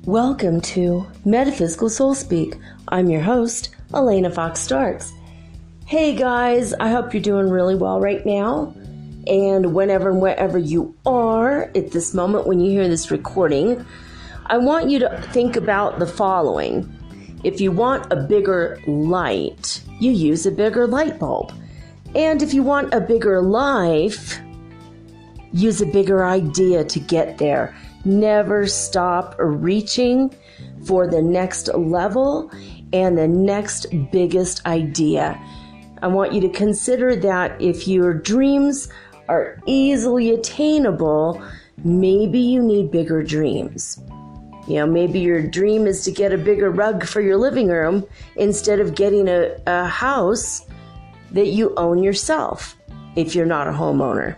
Welcome to Metaphysical Soul Speak. I'm your host, Elena Fox Starks. Hey guys, I hope you're doing really well right now. And whenever and wherever you are at this moment when you hear this recording, I want you to think about the following. If you want a bigger light, you use a bigger light bulb. And if you want a bigger life, use a bigger idea to get there. Never stop reaching for the next level and the next biggest idea. I want you to consider that if your dreams are easily attainable, maybe you need bigger dreams. You know, maybe your dream is to get a bigger rug for your living room instead of getting a house that you own yourself if you're not a homeowner.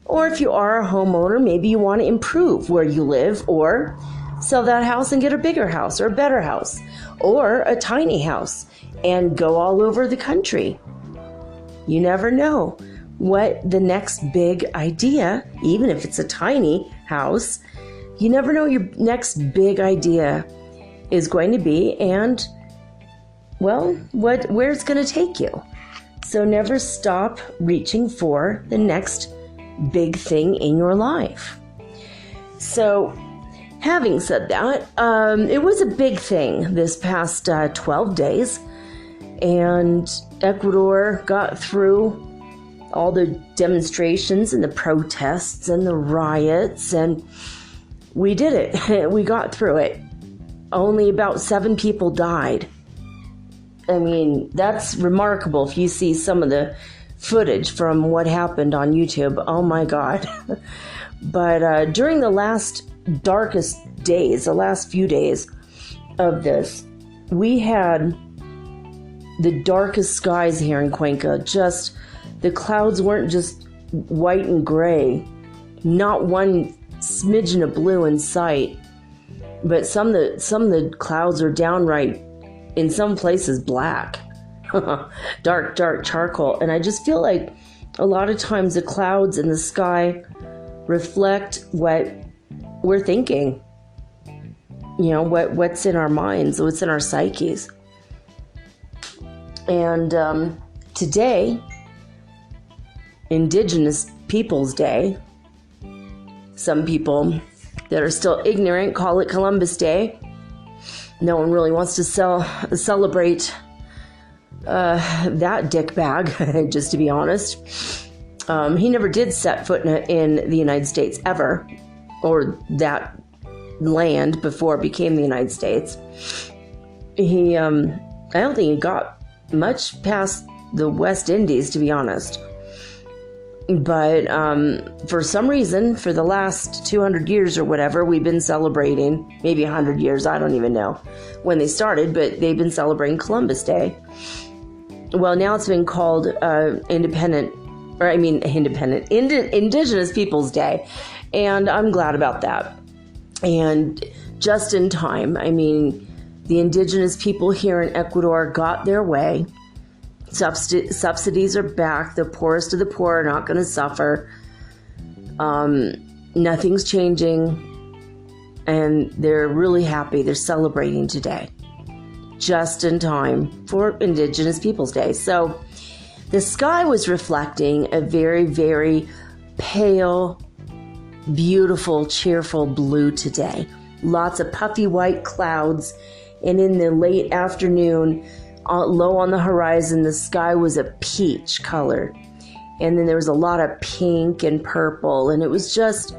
Or if you are a homeowner, maybe you want to improve where you live or sell that house and get a bigger house or a better house or a tiny house and go all over the country. You never know what the next big idea, even if it's a tiny house, you never know what your next big idea is going to be and, well, where it's going to take you. So never stop reaching for the next big thing in your life. So, having said that, it was a big thing this past 12 days, and Ecuador got through all the demonstrations and the protests and the riots, and we did it. We got through it. Only about 7 people died. I mean, that's remarkable if you see some of the footage from what happened on YouTube. Oh my God. But during the last darkest days, the last few days of this, we had the darkest skies here in Cuenca. Just, the clouds weren't just white and gray, not one smidgen of blue in sight, but some of the clouds are downright, in some places, black. dark charcoal. And I just feel like a lot of times the clouds in the sky reflect what we're thinking. You know, what's in our minds, what's in our psyches. And today, Indigenous Peoples Day, some people that are still ignorant call it Columbus Day. No one really wants to celebrate that dickbag, just to be honest. He never did set foot in the United States ever, or that land before it became the United States. He, I don't think he got much past the West Indies, to be honest. But for some reason, for the last 200 years or whatever, we've been celebrating, maybe 100 years, I don't even know when they started, but they've been celebrating Columbus Day. Well, now it's been called Indigenous Peoples Day, and I'm glad about that. And just in time, I mean, the indigenous people here in Ecuador got their way. Subsidies are back. The poorest of the poor are not going to suffer. Nothing's changing, and they're really happy. They're celebrating today, just in time for Indigenous Peoples Day. So the sky was reflecting a very, very pale, beautiful, cheerful blue today. Lots of puffy white clouds, and in the late afternoon, low on the horizon, the sky was a peach color. And then there was a lot of pink and purple, and it was just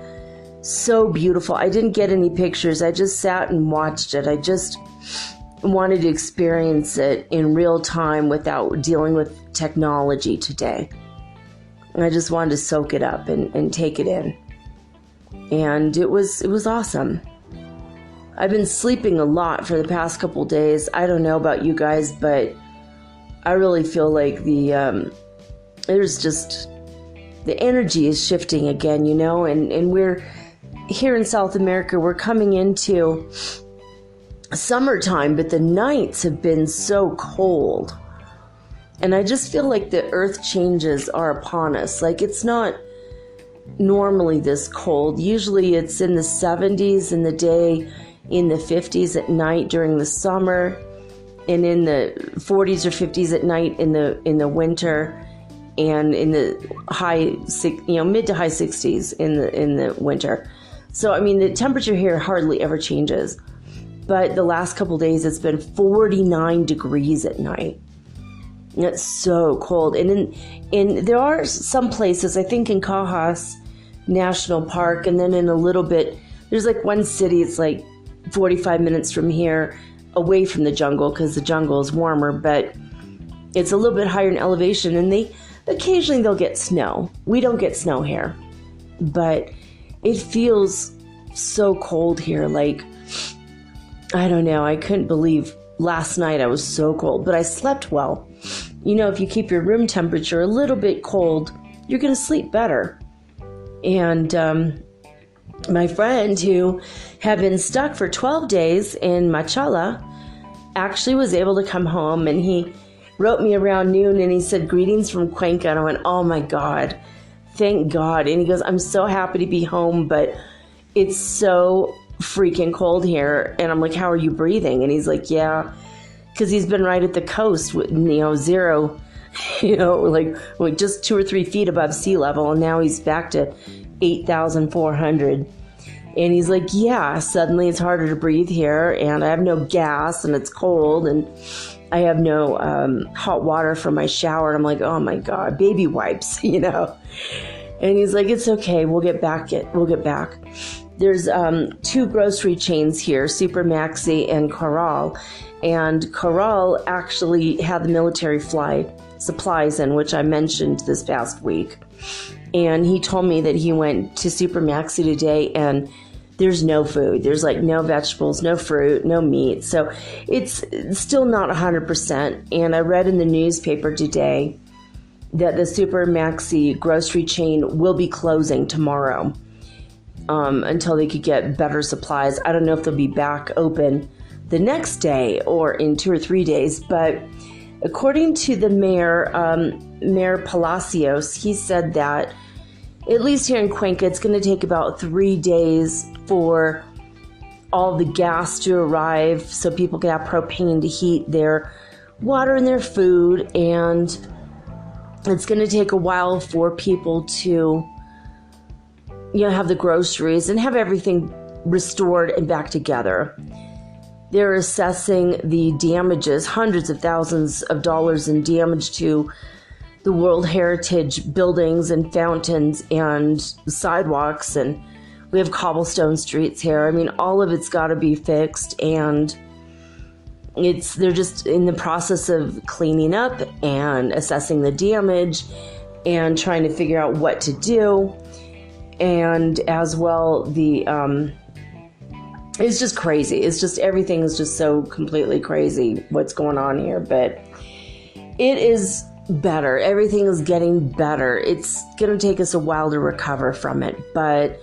so beautiful. I didn't get any pictures. I just sat and watched it. wanted to experience it in real time without dealing with technology today. And I just wanted to soak it up and take it in. And it was awesome. I've been sleeping a lot for the past couple days. I don't know about you guys, but I really feel like the energy is shifting again, and we're here in South America, we're coming into summertime, but the nights have been so cold. And I just feel like the earth changes are upon us. Like, it's not normally this cold. Usually it's in the 70s in the day, in the 50s at night during the summer, and in the 40s or 50s at night in the winter, and in the mid to high 60s in the winter. So I mean, the temperature here hardly ever changes. But the last couple days it's been 49 degrees at night. And it's so cold. And there are some places, I think in Cajas National Park, and then in a little bit, there's like one city, it's like 45 minutes from here, away from the jungle, because the jungle is warmer, but it's a little bit higher in elevation, and occasionally they'll get snow. We don't get snow here, but it feels so cold here. Like, I don't know, I couldn't believe last night I was so cold, but I slept well. If you keep your room temperature a little bit cold, you're going to sleep better. And my friend who had been stuck for 12 days in Machala actually was able to come home, and he wrote me around noon and he said, "Greetings from Cuenca." And I went, "Oh my God, thank God." And he goes, "I'm so happy to be home, but it's so freaking cold here." And I'm like, "How are you breathing?" And he's like, "Yeah," because he's been right at the coast with, zero, like just 2 or 3 feet above sea level. And now he's back to 8,400. And he's like, "Yeah, suddenly it's harder to breathe here, and I have no gas, and it's cold, and I have no hot water for my shower." And I'm like, "Oh my God, baby wipes, And he's like, "It's okay. We'll get back. There's 2 grocery chains here, Super Maxi and Corral. And Corral actually had the military supplies in, which I mentioned this past week. And he told me that he went to Super Maxi today, and there's no food. There's like no vegetables, no fruit, no meat. So it's still not 100%. And I read in the newspaper today that the Super Maxi grocery chain will be closing tomorrow until they could get better supplies. I don't know if they'll be back open the next day or in 2 or 3 days. But according to the Mayor Palacios, he said that at least here in Cuenca, it's going to take about 3 days for all the gas to arrive so people can have propane to heat their water and their food. And it's going to take a while for people to, have the groceries and have everything restored and back together. They're assessing the damages, hundreds of thousands of dollars in damage to the World Heritage buildings and fountains and sidewalks, and we have cobblestone streets here. I mean, all of it's got to be fixed, and they're just in the process of cleaning up and assessing the damage and trying to figure out what to do. And as well, it's just crazy. It's just, everything is just so completely crazy what's going on here, but it is better. Everything is getting better. It's going to take us a while to recover from it, but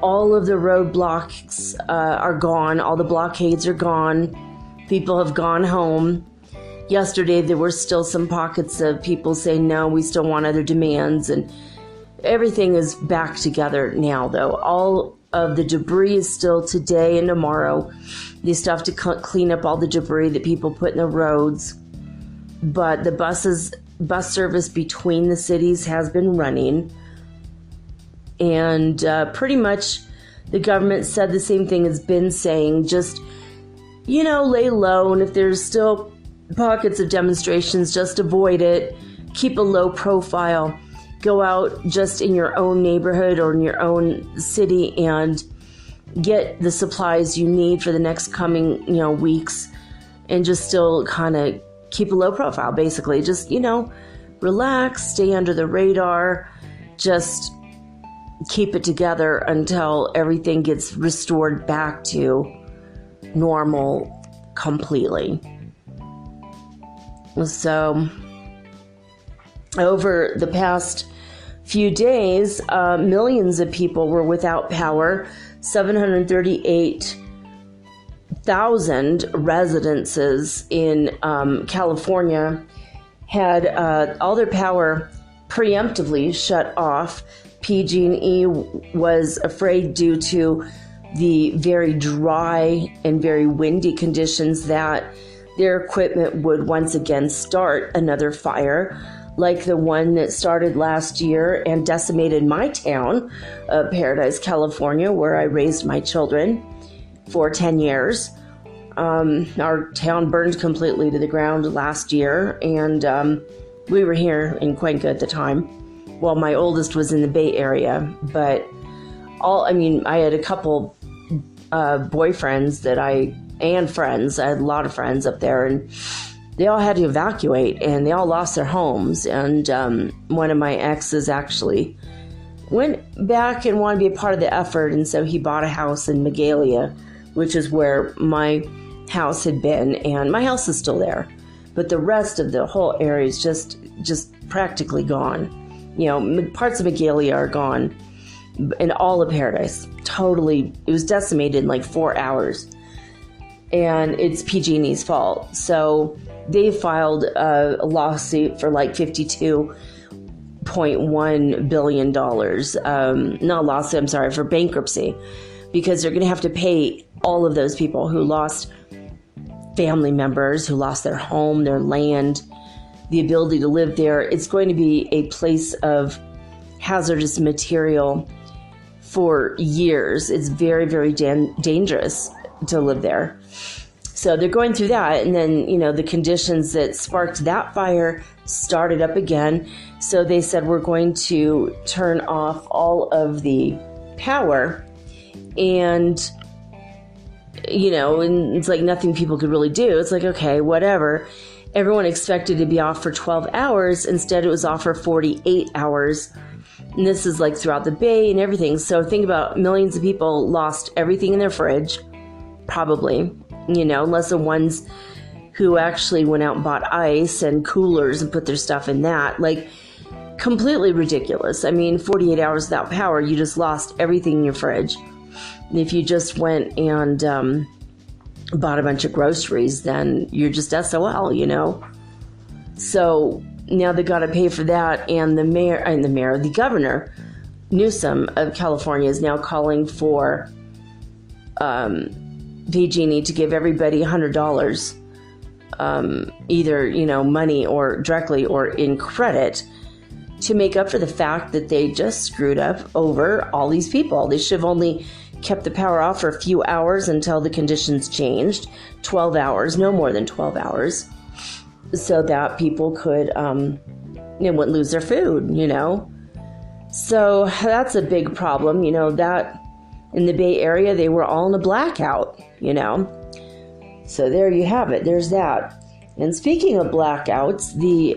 all of the roadblocks are gone. All the blockades are gone. People have gone home. Yesterday, there were still some pockets of people saying, "No, we still want other demands," and everything is back together now, though. All of the debris is still today and tomorrow. They still have to clean up all the debris that people put in the roads. But the bus service between the cities has been running. And pretty much the government said the same thing it's been saying. Just, lay low. And if there's still pockets of demonstrations, just avoid it. Keep a low profile. Go out just in your own neighborhood or in your own city and get the supplies you need for the next coming, weeks. and just still kind of keep a low profile, basically. Just, relax, stay under the radar, just keep it together until everything gets restored back to normal completely. So, over the past few days, millions of people were without power. 738,000 residences in California had all their power preemptively shut off. PG&E was afraid, due to the very dry and very windy conditions, that their equipment would once again start another fire like the one that started last year and decimated my town of Paradise, California, where I raised my children for 10 years. Our town burned completely to the ground last year, and we were here in Cuenca at the time. Well, my oldest was in the Bay Area, but I had a couple boyfriends and friends. I had a lot of friends up there, and they all had to evacuate, and they all lost their homes. And one of my exes actually went back and wanted to be a part of the effort, and so he bought a house in Magalia, which is where my house had been, and my house is still there, but the rest of the whole area is just practically gone. Parts of Magalia are gone, and all of Paradise totally. It was decimated in like 4 hours, and it's PG&E's fault. So they filed a lawsuit for like $52.1 billion. Not a lawsuit, I'm sorry, for bankruptcy, because they're going to have to pay all of those people who lost family members, who lost their home, their land, the ability to live there. It's going to be a place of hazardous material for years. It's very, very dangerous to live there. So they're going through that, and then, the conditions that sparked that fire started up again. So they said, we're going to turn off all of the power, and and it's like nothing people could really do. It's like, okay, whatever. Everyone expected to be off for 12 hours. Instead, it was off for 48 hours. And this is like throughout the Bay and everything. So think about, millions of people lost everything in their fridge, probably, unless the ones who actually went out and bought ice and coolers and put their stuff in that. Like, completely ridiculous. 48 hours without power, you just lost everything in your fridge. And if you just went and bought a bunch of groceries, then you're just SOL, So now they got to pay for that, and the governor, Newsom of California, is now calling for PG&E to give everybody $100, either money or directly or in credit, to make up for the fact that they just screwed up over all these people. They should have only kept the power off for a few hours until the conditions changed. 12 hours, no more than 12 hours, so that people could wouldn't lose their food. So that's a big problem. That in the Bay Area, they were all in a blackout. So there you have it. There's that. And speaking of blackouts, the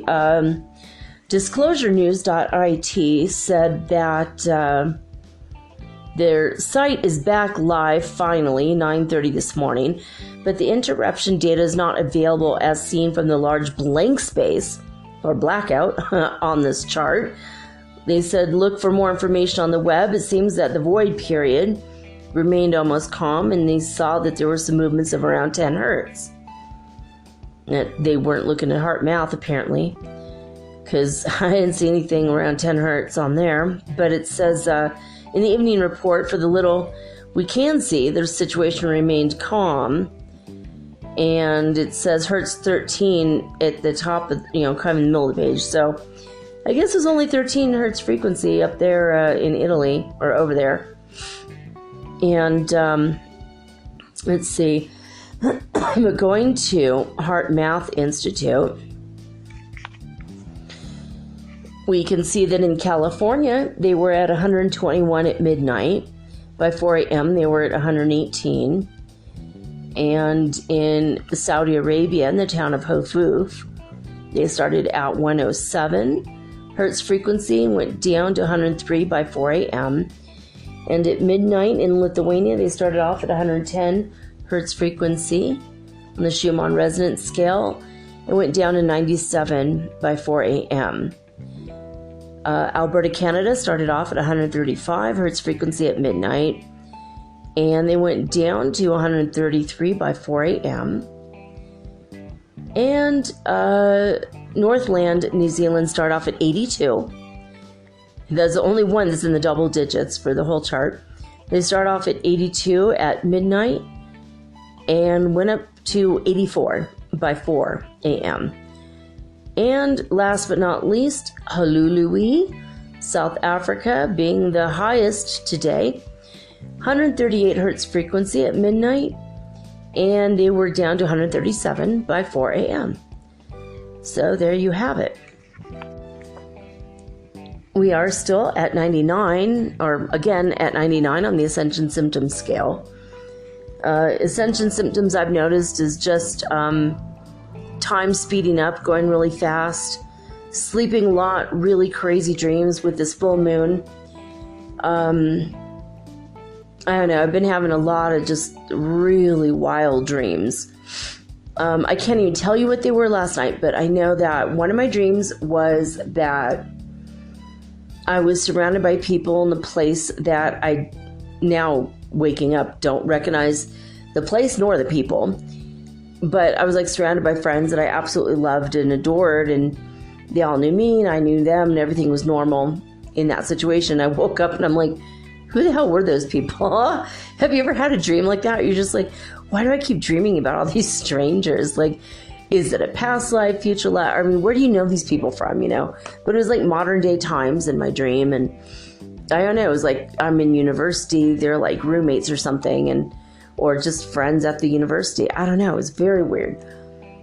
disclosurenews.it said that their site is back live finally, 9:30 this morning, but the interruption data is not available as seen from the large blank space or blackout on this chart. They said, look for more information on the web. It seems that the void period remained almost calm, and they saw that there were some movements of around 10 hertz. They weren't looking at heart math, apparently, because I didn't see anything around 10 hertz on there. But it says, in the evening report, for the little we can see, the situation remained calm. And it says Hertz 13 at the top of, kind of in the middle of the page. So I guess it was only 13 Hertz frequency up there in Italy, or over there. And let's see. But going to Heart Math Institute, we can see that in California, they were at 121 at midnight. By 4 a.m., they were at 118. And in Saudi Arabia, in the town of Hofuf, they started at 107 hertz frequency and went down to 103 by 4 a.m. And at midnight in Lithuania, they started off at 110 hertz frequency on the Schumann resonance scale and went down to 97 by 4 a.m. Alberta, Canada started off at 135 hertz frequency at midnight, and they went down to 133 by 4 a.m. And Northland, New Zealand, start off at 82. That's the only one that's in the double digits for the whole chart. They start off at 82 at midnight and went up to 84 by 4 a.m. And last but not least, Hulului, South Africa, being the highest today, 138 hertz frequency at midnight, and they were down to 137 by 4 a.m. So there you have it. We are still at 99, or again at 99 on the Ascension Symptom scale. Ascension symptoms I've noticed is just time speeding up, going really fast, sleeping a lot, really crazy dreams with this full moon. I don't know, I've been having a lot of just really wild dreams. I can't even tell you what they were last night, but I know that one of my dreams was that I was surrounded by people in the place that I now, waking up, don't recognize the place nor the people. But I was like surrounded by friends that I absolutely loved and adored, and they all knew me and I knew them, and everything was normal in that situation. I woke up and I'm like, who the hell were those people? Have you ever had a dream like that? You're just like, why do I keep dreaming about all these strangers? Like, is it a past life, future life? I mean, where do you know these people from, you know? But it was like modern day times in my dream, and I don't know, it was like I'm in university, they're like roommates or something, and or just friends at the university. I don't know, it was very weird.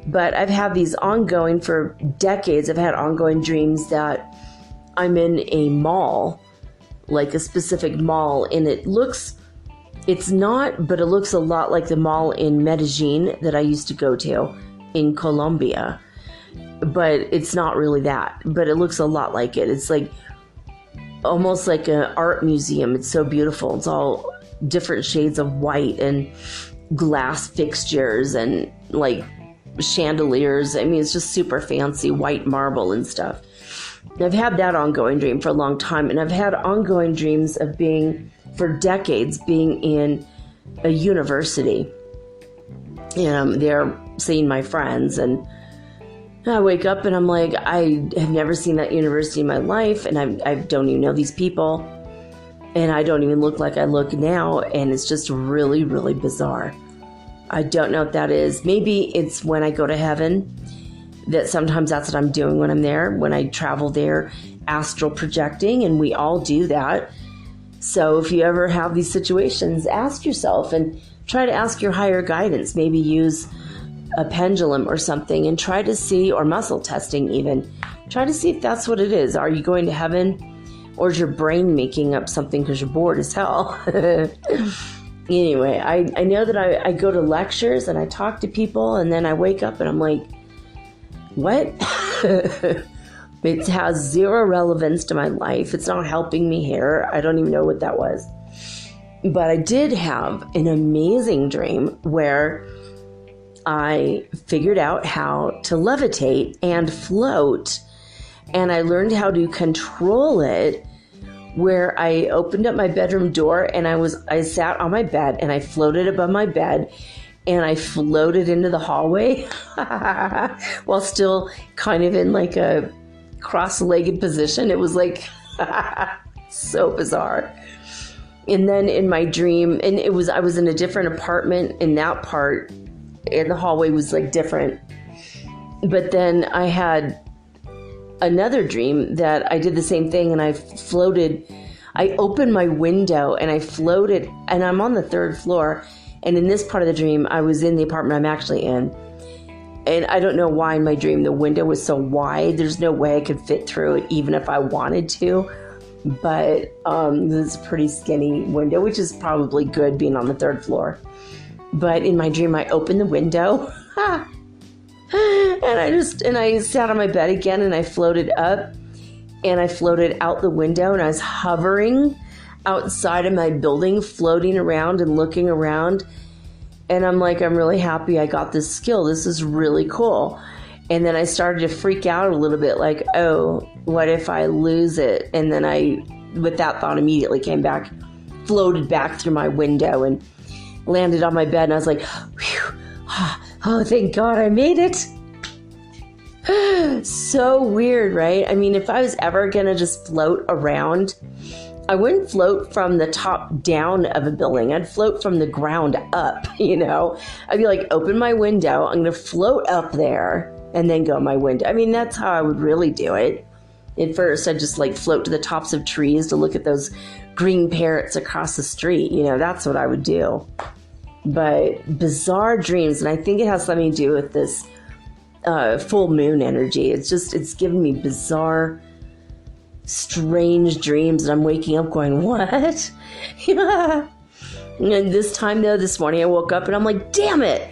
But I've had these ongoing for decades. I've had ongoing dreams that I'm in a mall, like a specific mall, and it's not, but it looks a lot like the mall in Medellin that I used to go to in Colombia. But it's not really that, but it looks a lot like it. It's like almost like an art museum. It's so beautiful. It's all different shades of white and glass fixtures and like chandeliers. I mean, it's just super fancy white marble and stuff. I've had that ongoing dream for a long time, and I've had ongoing dreams of for decades, being in a university. And I'm there seeing my friends, and I wake up and I'm like, I have never seen that university in my life, and I don't even know these people, and I don't even look like I look now, and it's just really, really bizarre. I don't know what that is. Maybe it's when I go to heaven, that sometimes that's what I'm doing when I'm there, when I travel there, astral projecting, and we all do that. So if you ever have these situations, ask yourself and try to ask your higher guidance. Maybe use a pendulum or something and try to see, or muscle testing even, try to see if that's what it is. Are you going to heaven, or is your brain making up something because you're bored as hell? Anyway, I know that I go to lectures and I talk to people, and then I wake up and I'm like, what? It has zero relevance to my life. It's not helping me here. I don't even know what that was. But I did have an amazing dream where I figured out how to levitate and float, and I learned how to control it, where I opened up my bedroom door and I sat on my bed and I floated above my bed, and I floated into the hallway while still kind of in like a cross-legged position. It was like so bizarre. And then in my dream, and I was in a different apartment in that part, and the hallway was like different. But then I had another dream that I did the same thing, and I opened my window and I floated, and I'm on the 3rd floor. And in this part of the dream, I was in the apartment I'm actually in. And I don't know why in my dream the window was so wide. There's no way I could fit through it even if I wanted to. But this is a pretty skinny window, which is probably good being on the 3rd floor. But in my dream, I opened the window and I sat on my bed again, and I floated up, and I floated out the window, and I was hovering outside of my building, floating around and looking around. And I'm like, I'm really happy I got this skill. This is really cool. And then I started to freak out a little bit, like, oh, what if I lose it? And then I, with that thought, immediately came back, floated back through my window and landed on my bed. And I was like, whew, oh, thank God I made it. So weird, right? I mean, if I was ever going to just float around, I wouldn't float from the top down of a building. I'd float from the ground up, you know? I'd be like, open my window. I'm going to float up there and then go my window. I mean, that's how I would really do it. At first, I'd just like float to the tops of trees to look at those green parrots across the street. You know, that's what I would do. But bizarre dreams, and I think it has something to do with this full moon energy. It's giving me bizarre, strange dreams, and I'm waking up going, what? Yeah. And this time, though, this morning I woke up and I'm like, damn it,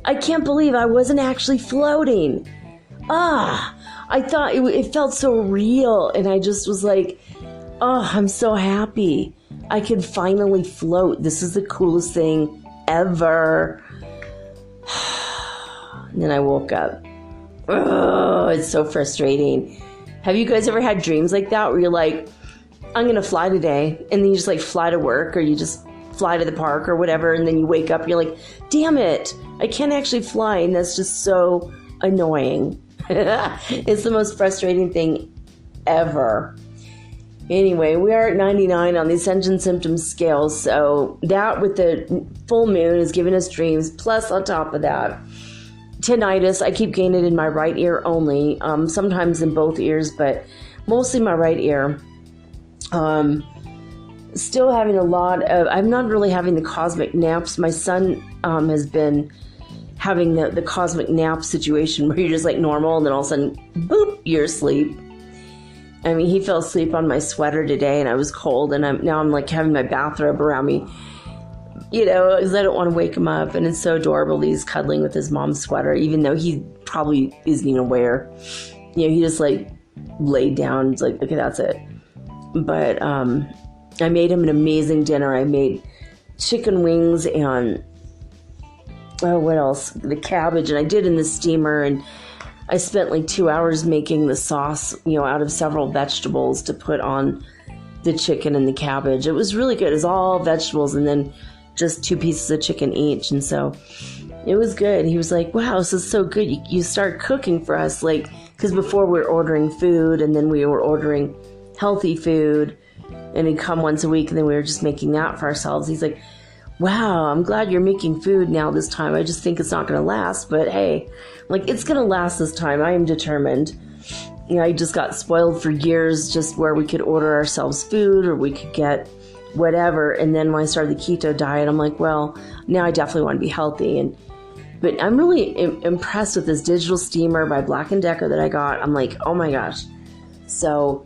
I can't believe I wasn't actually floating. I thought it felt so real, and I just was like, oh, I'm so happy I could finally float. This is the coolest thing ever. And then I woke up. Oh, it's so frustrating. Have you guys ever had dreams like that where you're like, I'm going to fly today, and then you just like fly to work, or you just fly to the park or whatever, and then you wake up and you're like, damn it, I can't actually fly, and that's just so annoying. It's the most frustrating thing ever. Anyway, we are at 99 on the Ascension Symptom scale, so that with the full moon is giving us dreams, plus on top of that, tinnitus. I keep getting it in my right ear only, sometimes in both ears, but mostly my right ear. Still having a lot of, I'm not really having the cosmic naps. My son has been having the cosmic nap situation where you're just like normal, and then all of a sudden, boop, you're asleep. I mean, he fell asleep on my sweater today, and I was cold, and I'm like having my bathrobe around me, you know, because I don't want to wake him up. And it's so adorable that he's cuddling with his mom's sweater, even though he probably isn't even aware. You know, he just like laid down. It's like, okay, that's it. But I made him an amazing dinner. I made chicken wings and, what else? The cabbage. And I did in the steamer, and I spent like 2 hours making the sauce, you know, out of several vegetables to put on the chicken and the cabbage. It was really good. It's all vegetables and then just 2 pieces of chicken each. And so it was good. He was like, wow, this is so good. You start cooking for us. Like, because before we were ordering food, and then we were ordering healthy food, and it'd come once a week, and then we were just making that for ourselves. He's like, wow, I'm glad you're making food now this time. I just think it's not going to last, but hey, like, it's going to last this time. I am determined. You know, I just got spoiled for years just where we could order ourselves food, or we could get whatever. And then when I started the keto diet, I'm like, well, now I definitely want to be healthy. But I'm really impressed with this digital steamer by Black & Decker that I got. I'm like, oh my gosh. So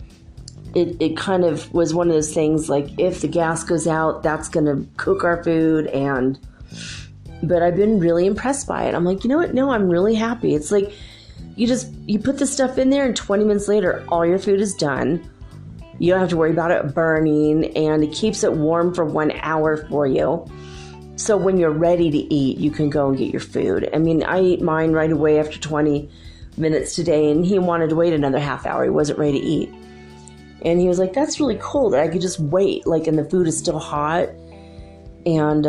it kind of was one of those things, like, if the gas goes out, that's going to cook our food. But I've been really impressed by it. I'm like, you know what? No, I'm really happy. It's like, you put this stuff in there, and 20 minutes later, all your food is done. You don't have to worry about it burning, and it keeps it warm for 1 hour for you. So when you're ready to eat, you can go and get your food. I mean, I ate mine right away after 20 minutes today, and he wanted to wait another half hour. He wasn't ready to eat. And he was like, that's really cool that I could just wait, like, and the food is still hot. And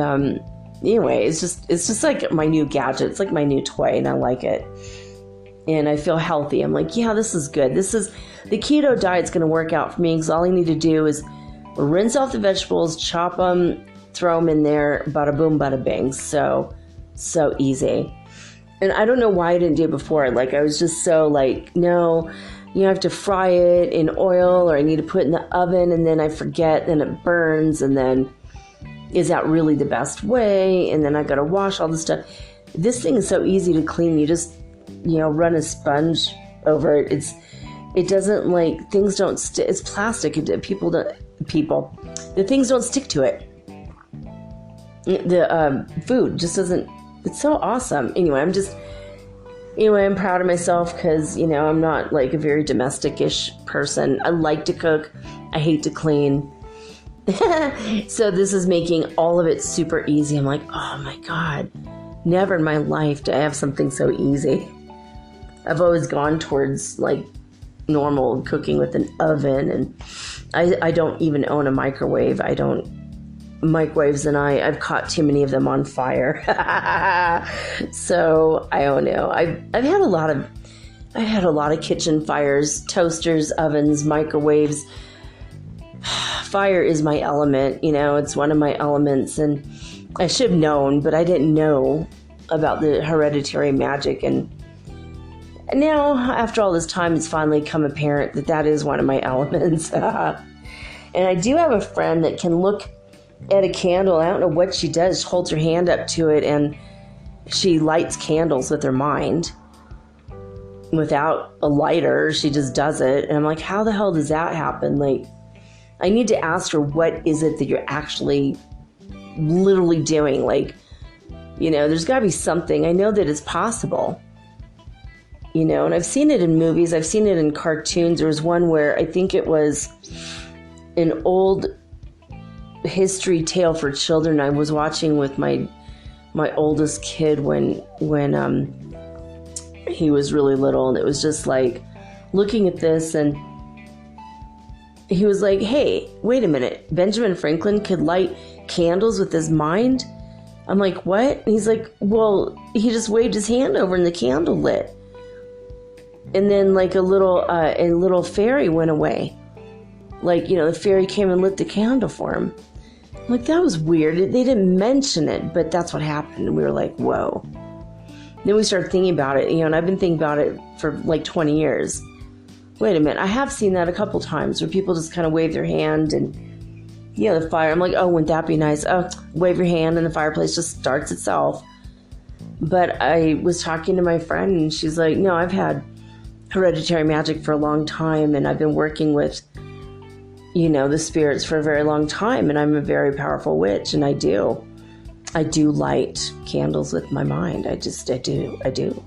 anyway, it's just like my new gadget. It's like my new toy, and I like it. And I feel healthy. I'm like, yeah, this is good. The keto diet's going to work out for me, because all I need to do is rinse off the vegetables, chop them, throw them in there, bada boom, bada bing. So easy. And I don't know why I didn't do it before. Like, I was just so like, no, you have to fry it in oil, or I need to put it in the oven, and then I forget, then it burns, and then is that really the best way? And then I got to wash all this stuff. This thing is so easy to clean. You just, run a sponge over it. It doesn't, like, things don't stick. It's plastic. The things don't stick to it. the food just doesn't, it's so awesome. Anyway, I'm proud of myself because, I'm not like a very domestic-ish person. I like to cook. I hate to clean. So this is making all of it super easy. I'm like, oh my God, never in my life do I have something so easy. I've always gone towards like normal cooking with an oven, and I don't even own a microwave. Microwaves and I've caught too many of them on fire. So I don't know. I've had a lot of kitchen fires, toasters, ovens, microwaves. Fire is my element, it's one of my elements, and I should have known, but I didn't know about the hereditary magic, and now after all this time it's finally become apparent that is one of my elements. And I do have a friend that can look at a candle. I don't know what she does. She holds her hand up to it and she lights candles with her mind without a lighter. She just does it. And I'm like, how the hell does that happen? Like, I need to ask her, what is it that you're actually literally doing? Like, there's got to be something. I know that it's possible, and I've seen it in movies. I've seen it in cartoons. There was one where I think it was an old history tale for children I was watching with my oldest kid when he was really little, and it was just like looking at this, and he was like, hey, wait a minute, Benjamin Franklin could light candles with his mind? I'm like, what? And he's like, well, he just waved his hand over and the candle lit. And then like a little fairy went away. Like, the fairy came and lit the candle for him. I'm like, that was weird. They didn't mention it, but that's what happened. And we were like, whoa. Then we started thinking about it, and I've been thinking about it for like 20 years. Wait a minute, I have seen that a couple times where people just kind of wave their hand and, the fire. I'm like, oh, wouldn't that be nice? Oh, wave your hand and the fireplace just starts itself. But I was talking to my friend and she's like, no, I've had hereditary magic for a long time, and I've been working with, the spirits for a very long time, and I'm a very powerful witch, and I do light candles with my mind. I do.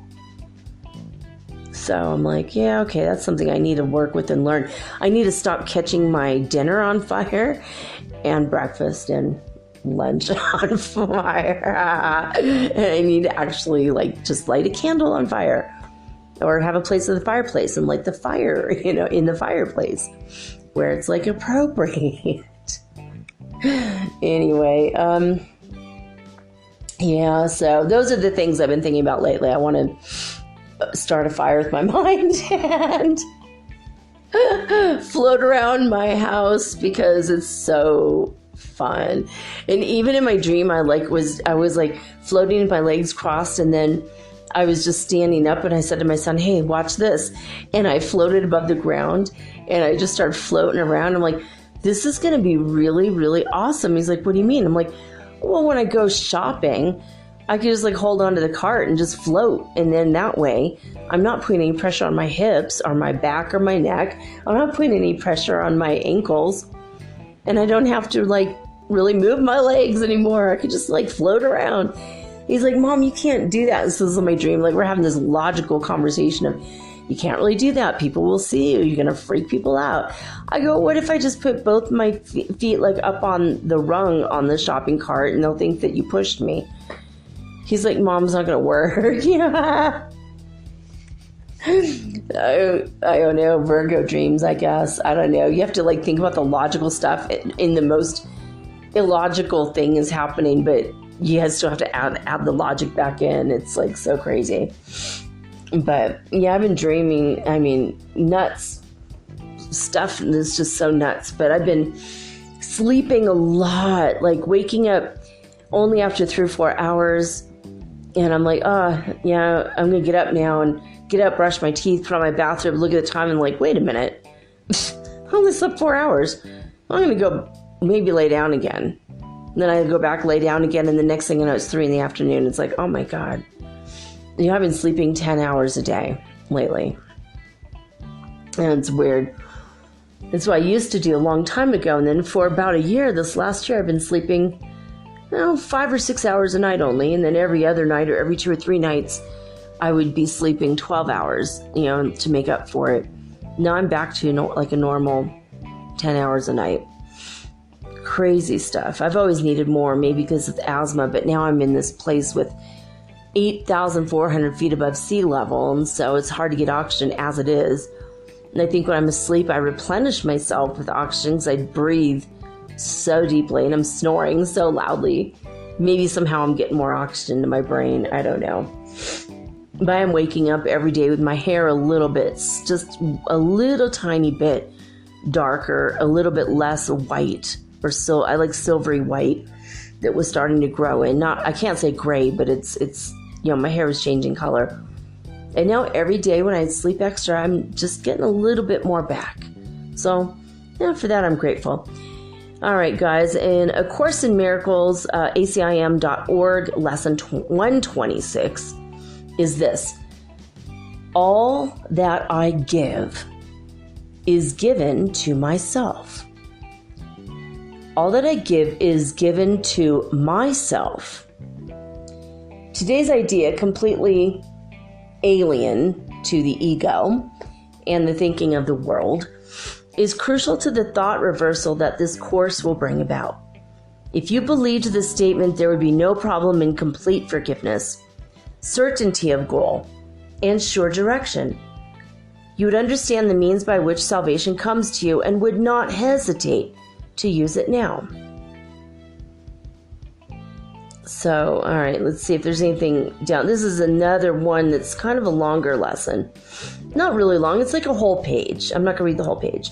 So I'm like, yeah, okay, that's something I need to work with and learn. I need to stop catching my dinner on fire and breakfast and lunch on fire. And I need to actually just light a candle on fire, or have a place with a fireplace and light the fire, in the fireplace where it's appropriate. Anyway, yeah, so those are the things I've been thinking about lately. I want to start a fire with my mind and float around my house because it's so fun. And even in my dream, I was floating with my legs crossed, and then I was just standing up, and I said to my son, hey, watch this. And I floated above the ground, and I just started floating around. I'm like, this is going to be really, really awesome. He's like, what do you mean? I'm like, well, when I go shopping, I could just hold onto the cart and just float. And then that way, I'm not putting any pressure on my hips or my back or my neck. I'm not putting any pressure on my ankles. And I don't have to really move my legs anymore. I could just float around. He's like, Mom, you can't do that. This is my dream. We're having this logical conversation of, you can't really do that. People will see you. You're going to freak people out. I go, what if I just put both my feet up on the rung on the shopping cart, and they'll think that you pushed me? He's like, Mom's not going to work. Yeah. I don't know. Virgo dreams, I guess. I don't know. You have to think about the logical stuff, in the most illogical thing is happening, but you still have to add the logic back in. It's so crazy. But yeah, I've been dreaming, nuts stuff that's just so nuts. But I've been sleeping a lot, waking up only after 3 or 4 hours. And I'm like, oh, yeah, I'm going to get up now and get up, brush my teeth, put on my bathrobe, look at the time, and wait a minute. I only slept 4 hours. I'm going to go maybe lay down again. And then I go back, lay down again, and the next thing I know, it's 3 PM. It's oh my God. I've been sleeping 10 hours a day lately. And it's weird. It's what I used to do a long time ago. And then for about a year, this last year, I've been sleeping 5 or 6 hours a night only. And then every other night or every 2 or 3 nights, I would be sleeping 12 hours, to make up for it. Now I'm back to like a normal 10 hours a night. Crazy stuff. I've always needed more, maybe because of asthma, but now I'm in this place with 8,400 feet above sea level, and so it's hard to get oxygen as it is. And I think when I'm asleep, I replenish myself with oxygen because I breathe so deeply and I'm snoring so loudly. Maybe somehow I'm getting more oxygen to my brain. I don't know. But I'm waking up every day with my hair a little bit, just a little tiny bit darker, a little bit less white, or so I like silvery white that was starting to grow in. I can't say gray, but it's my hair was changing color. And now every day when I sleep extra, I'm just getting a little bit more back. So, for that I'm grateful. All right, guys, in A Course in Miracles, acim.org, lesson 126 is this: all that I give is given to myself. All that I give is given to myself. Today's idea, completely alien to the ego and the thinking of the world, is crucial to the thought reversal that this course will bring about. If you believed this statement, there would be no problem in complete forgiveness, certainty of goal, and sure direction. You would understand the means by which salvation comes to you and would not hesitate to use it now. So, all right, let's see if there's anything down. This is another one that's kind of a longer lesson. Not really long. It's like a whole page. I'm not going to read the whole page.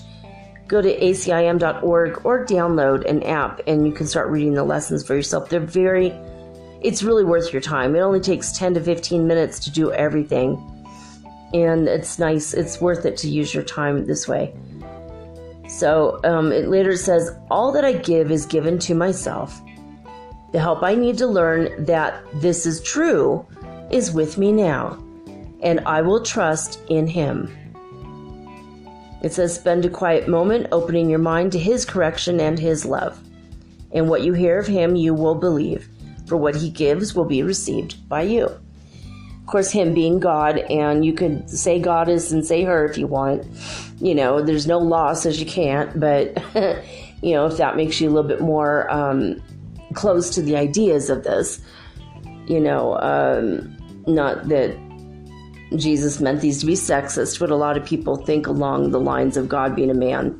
Go to acim.org or download an app and you can start reading the lessons for yourself. It's really worth your time. It only takes 10 to 15 minutes to do everything. And it's nice. It's worth it to use your time this way. So it later says, all that I give is given to myself. The help I need to learn that this is true is with me now, and I will trust in Him. It says, spend a quiet moment opening your mind to His correction and His love. And what you hear of Him, you will believe, for what He gives will be received by you. Of course, Him being God, and you could say Goddess and say her if you want. There's no law says you can't, but, if that makes you a little bit more close to the ideas of this, not that Jesus meant these to be sexist, but a lot of people think along the lines of God being a man.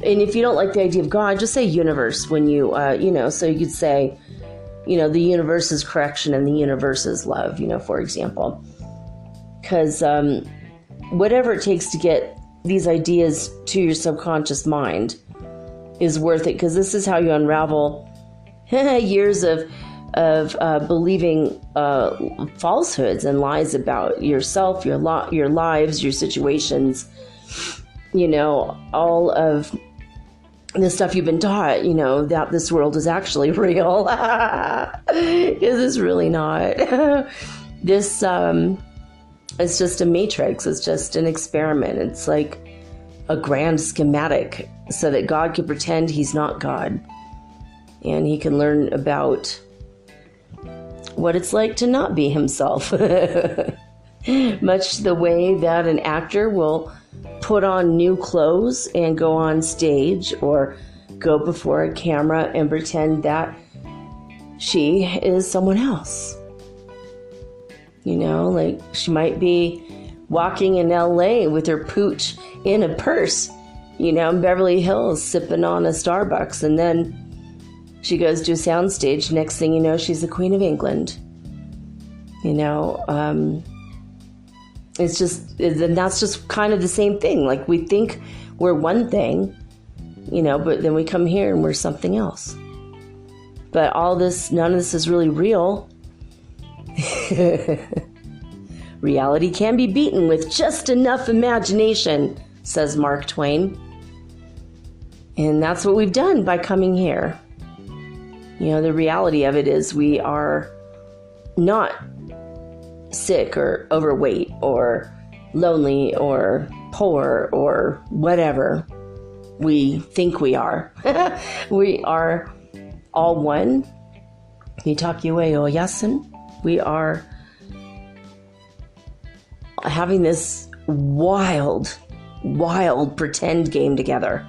And if you don't like the idea of God, just say universe when you, so you could say, the universe is correction and the universe is love, for example. Because whatever it takes to get these ideas to your subconscious mind is worth it, because this is how you unravel years of believing falsehoods and lies about yourself, your lives, your situations, all of the stuff you've been taught, that this world is actually real. Because it's really not. This, it's just a matrix. It's just an experiment. It's like a grand schematic so that God can pretend He's not God. And he can learn about what it's like to not be himself. Much the way that an actor will put on new clothes and go on stage or go before a camera and pretend that she is someone else. Like she might be walking in LA with her pooch in a purse, in Beverly Hills sipping on a Starbucks, and then she goes to a soundstage. Next thing you know, she's the Queen of England. It's just, and that's just kind of the same thing. Like we think we're one thing, but then we come here and we're something else. But none of this is really real. Reality can be beaten with just enough imagination, says Mark Twain. And that's what we've done by coming here. The reality of it is we are not sick or overweight or lonely or poor or whatever we think we are. We are all one, Mitakiwe o Yasin. We are having this wild pretend game together.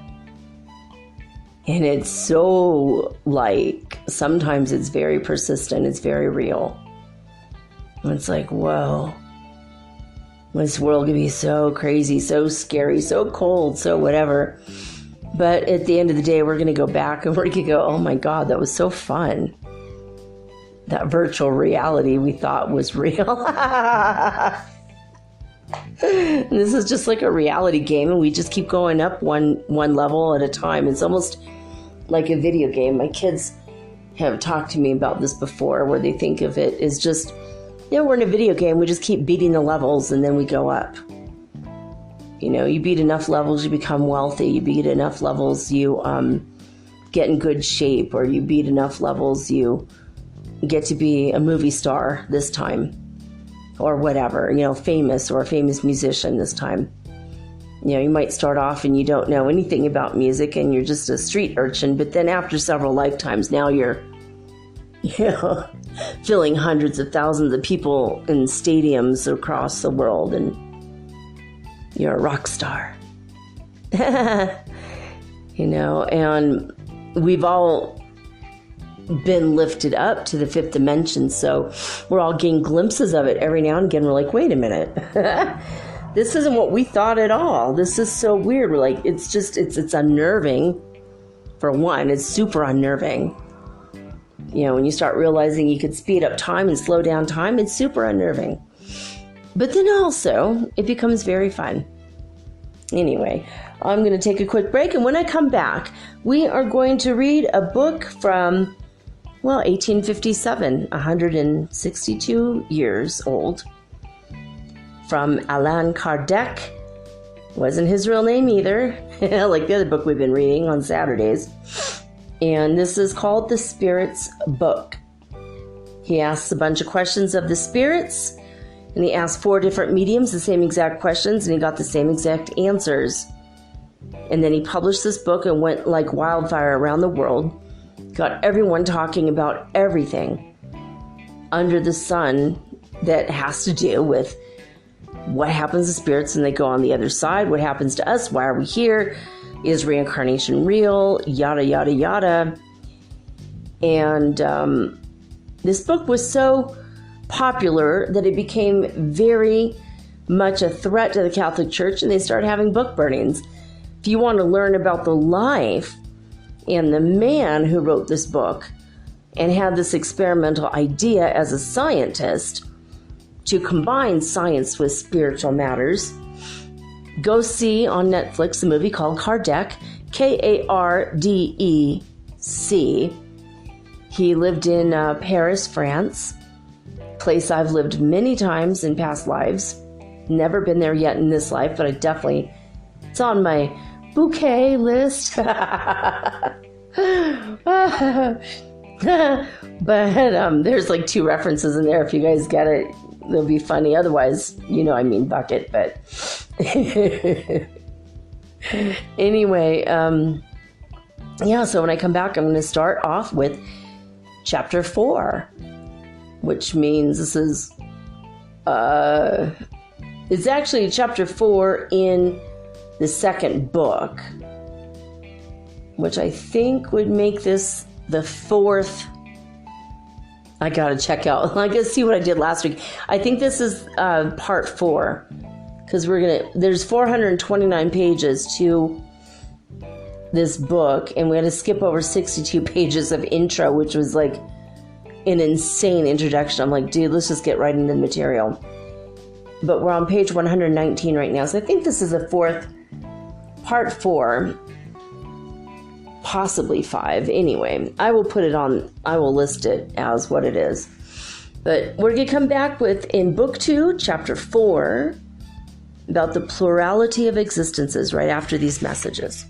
And it's so like, sometimes it's very persistent, it's very real. And it's like, whoa, this world can be so crazy, so scary, so cold, so whatever. But at the end of the day, we're going to go back and we're going to go, oh my God, that was so fun. That virtual reality we thought was real. And this is just like a reality game, and we just keep going up one level at a time. It's almost like a video game. My kids have talked to me about this before, where they think of it as just, we're in a video game. We just keep beating the levels, and then we go up. You beat enough levels, you become wealthy. You beat enough levels, you get in good shape, or you beat enough levels, you get to be a movie star this time. Or whatever, famous, or a famous musician this time. You might start off and you don't know anything about music and you're just a street urchin, but then after several lifetimes, now you're, filling hundreds of thousands of people in stadiums across the world, and you're a rock star. And we've all been lifted up to the fifth dimension, so we're all getting glimpses of it every now and again. We're like, wait a minute, this isn't what we thought at all. This is so weird. We're like, it's unnerving. For one, it's super unnerving. When you start realizing you could speed up time and slow down time, it's super unnerving. But then also, it becomes very fun. Anyway, I'm going to take a quick break, and when I come back, we are going to read a book from 1857, 162 years old, from Allan Kardec. Wasn't his real name either, like the other book we've been reading on Saturdays. And this is called The Spirits Book. He asks a bunch of questions of the spirits, and he asked 4 different mediums the same exact questions, and he got the same exact answers. And then he published this book and went like wildfire around the world. Got everyone talking about everything under the sun that has to do with what happens to spirits when they go on the other side, what happens to us, why are we here, is reincarnation real, yada, yada, yada. And this book was so popular that it became very much a threat to the Catholic Church, and they started having book burnings. If you want to learn about the life and the man who wrote this book and had this experimental idea as a scientist to combine science with spiritual matters, go see on Netflix a movie called Kardec, Kardec. He lived in Paris, France, place I've lived many times in past lives. Never been there yet in this life, but it's on my bouquet list. But there's like 2 references in there. If you guys get it, it'll be funny. Otherwise, I mean bucket. But anyway, so when I come back, I'm going to start off with chapter 4, which means this is it's actually chapter 4 in the second book, which I think would make this the 4th. I gotta check out. I gotta see what I did last week. I think this is part 4, because there's 429 pages to this book, and we had to skip over 62 pages of intro, which was like an insane introduction. I'm like, dude, let's just get right into the material. But we're on page 119 right now, so I think this is the 4th, part 4, possibly 5. Anyway, I will list it as what it is. But we're going to come back with, in book 2, chapter 4, about the plurality of existences right after these messages.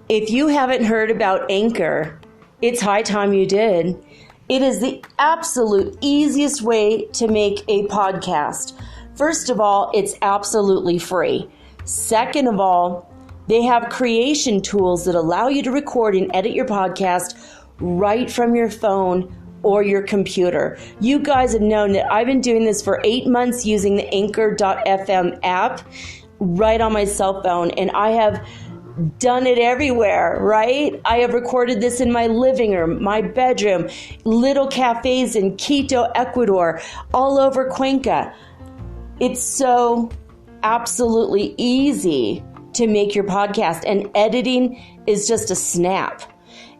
If you haven't heard about Anchor, It's high time you did. It is the absolute easiest way to make a podcast. First of all, it's absolutely free. Second of all, they have creation tools that allow you to record and edit your podcast right from your phone or your computer. You guys have known that I've been doing this for 8 months using the Anchor.fm app right on my cell phone, and I have done it everywhere, right? I have recorded this in my living room, my bedroom, little cafes in Quito, Ecuador, all over Cuenca. It's so absolutely easy to make your podcast, and editing is just a snap.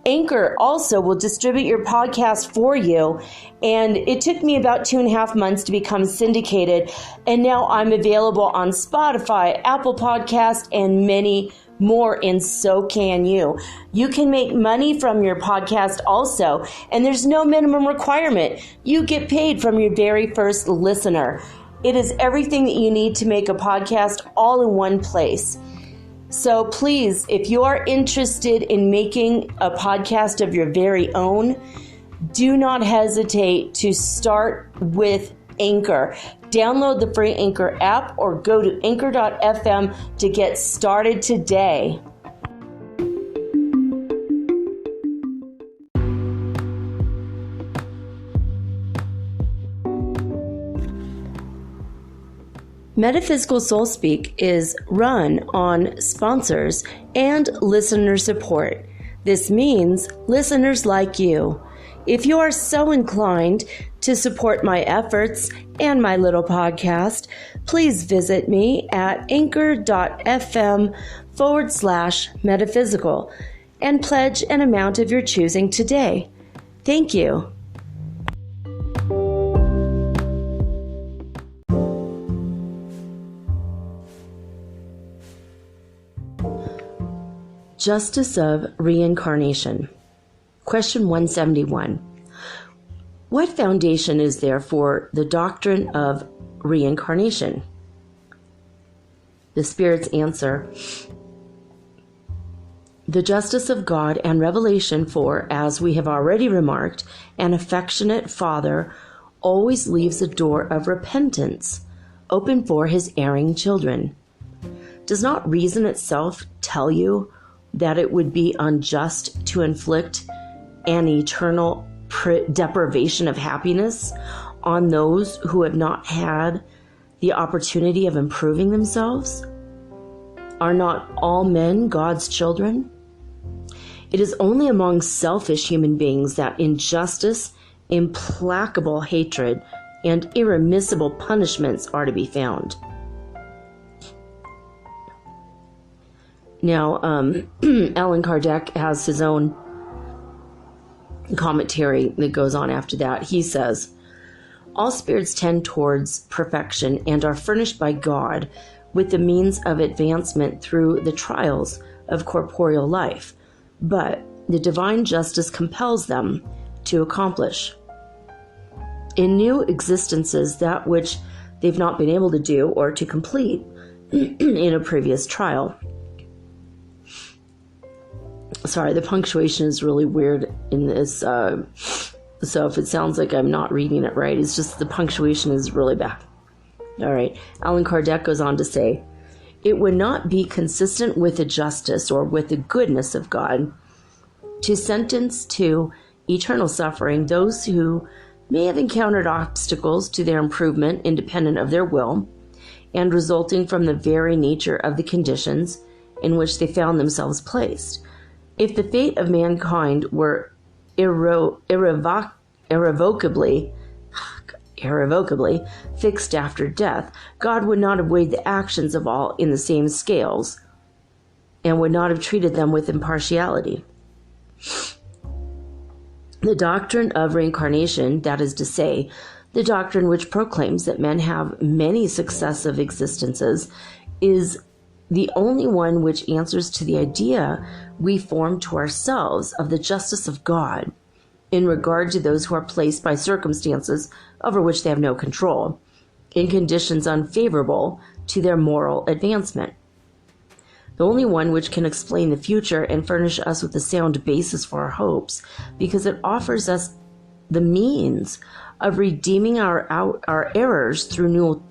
Anchor also will distribute your podcast for you, and it took me about 2.5 months to become syndicated, and now I'm available on Spotify, Apple Podcast, and many more, and so can you. You can make money from your podcast also, and there's no minimum requirement. You get paid from your very first listener. It is everything that you need to make a podcast all in one place. So please, if you are interested in making a podcast of your very own, do not hesitate to start with Anchor. Download the free Anchor app or go to anchor.fm to get started today. Metaphysical Soul Speak is run on sponsors and listener support. This means listeners like you. If you are so inclined to support my efforts and my little podcast, please visit me at anchor.fm/metaphysical and pledge an amount of your choosing today. Thank you. Justice of Reincarnation. Question 171. What foundation is there for the doctrine of reincarnation? The Spirit's answer: the justice of God and revelation, for, as we have already remarked, an affectionate Father always leaves a door of repentance open for his erring children. Does not reason itself tell you that it would be unjust to inflict an eternal deprivation of happiness on those who have not had the opportunity of improving themselves? Are not all men God's children? It is only among selfish human beings that injustice, implacable hatred, and irremissible punishments are to be found. Now, Allan Kardec has his own commentary that goes on after that. He says, all spirits tend towards perfection and are furnished by God with the means of advancement through the trials of corporeal life, but the divine justice compels them to accomplish in new existences that which they've not been able to do or to complete in a previous trial. Sorry, the punctuation is really weird in this, so if it sounds like I'm not reading it right, it's just the punctuation is really bad. All right, Allan Kardec goes on to say, it would not be consistent with the justice or with the goodness of God to sentence to eternal suffering those who may have encountered obstacles to their improvement independent of their will and resulting from the very nature of the conditions in which they found themselves placed. If the fate of mankind were irrevocably fixed after death, God would not have weighed the actions of all in the same scales and would not have treated them with impartiality. The doctrine of reincarnation, that is to say, the doctrine which proclaims that men have many successive existences, is the only one which answers to the idea we form to ourselves of the justice of God in regard to those who are placed by circumstances over which they have no control, in conditions unfavorable to their moral advancement. the only one which can explain the future and furnish us with a sound basis for our hopes, because it offers us the means of redeeming our errors through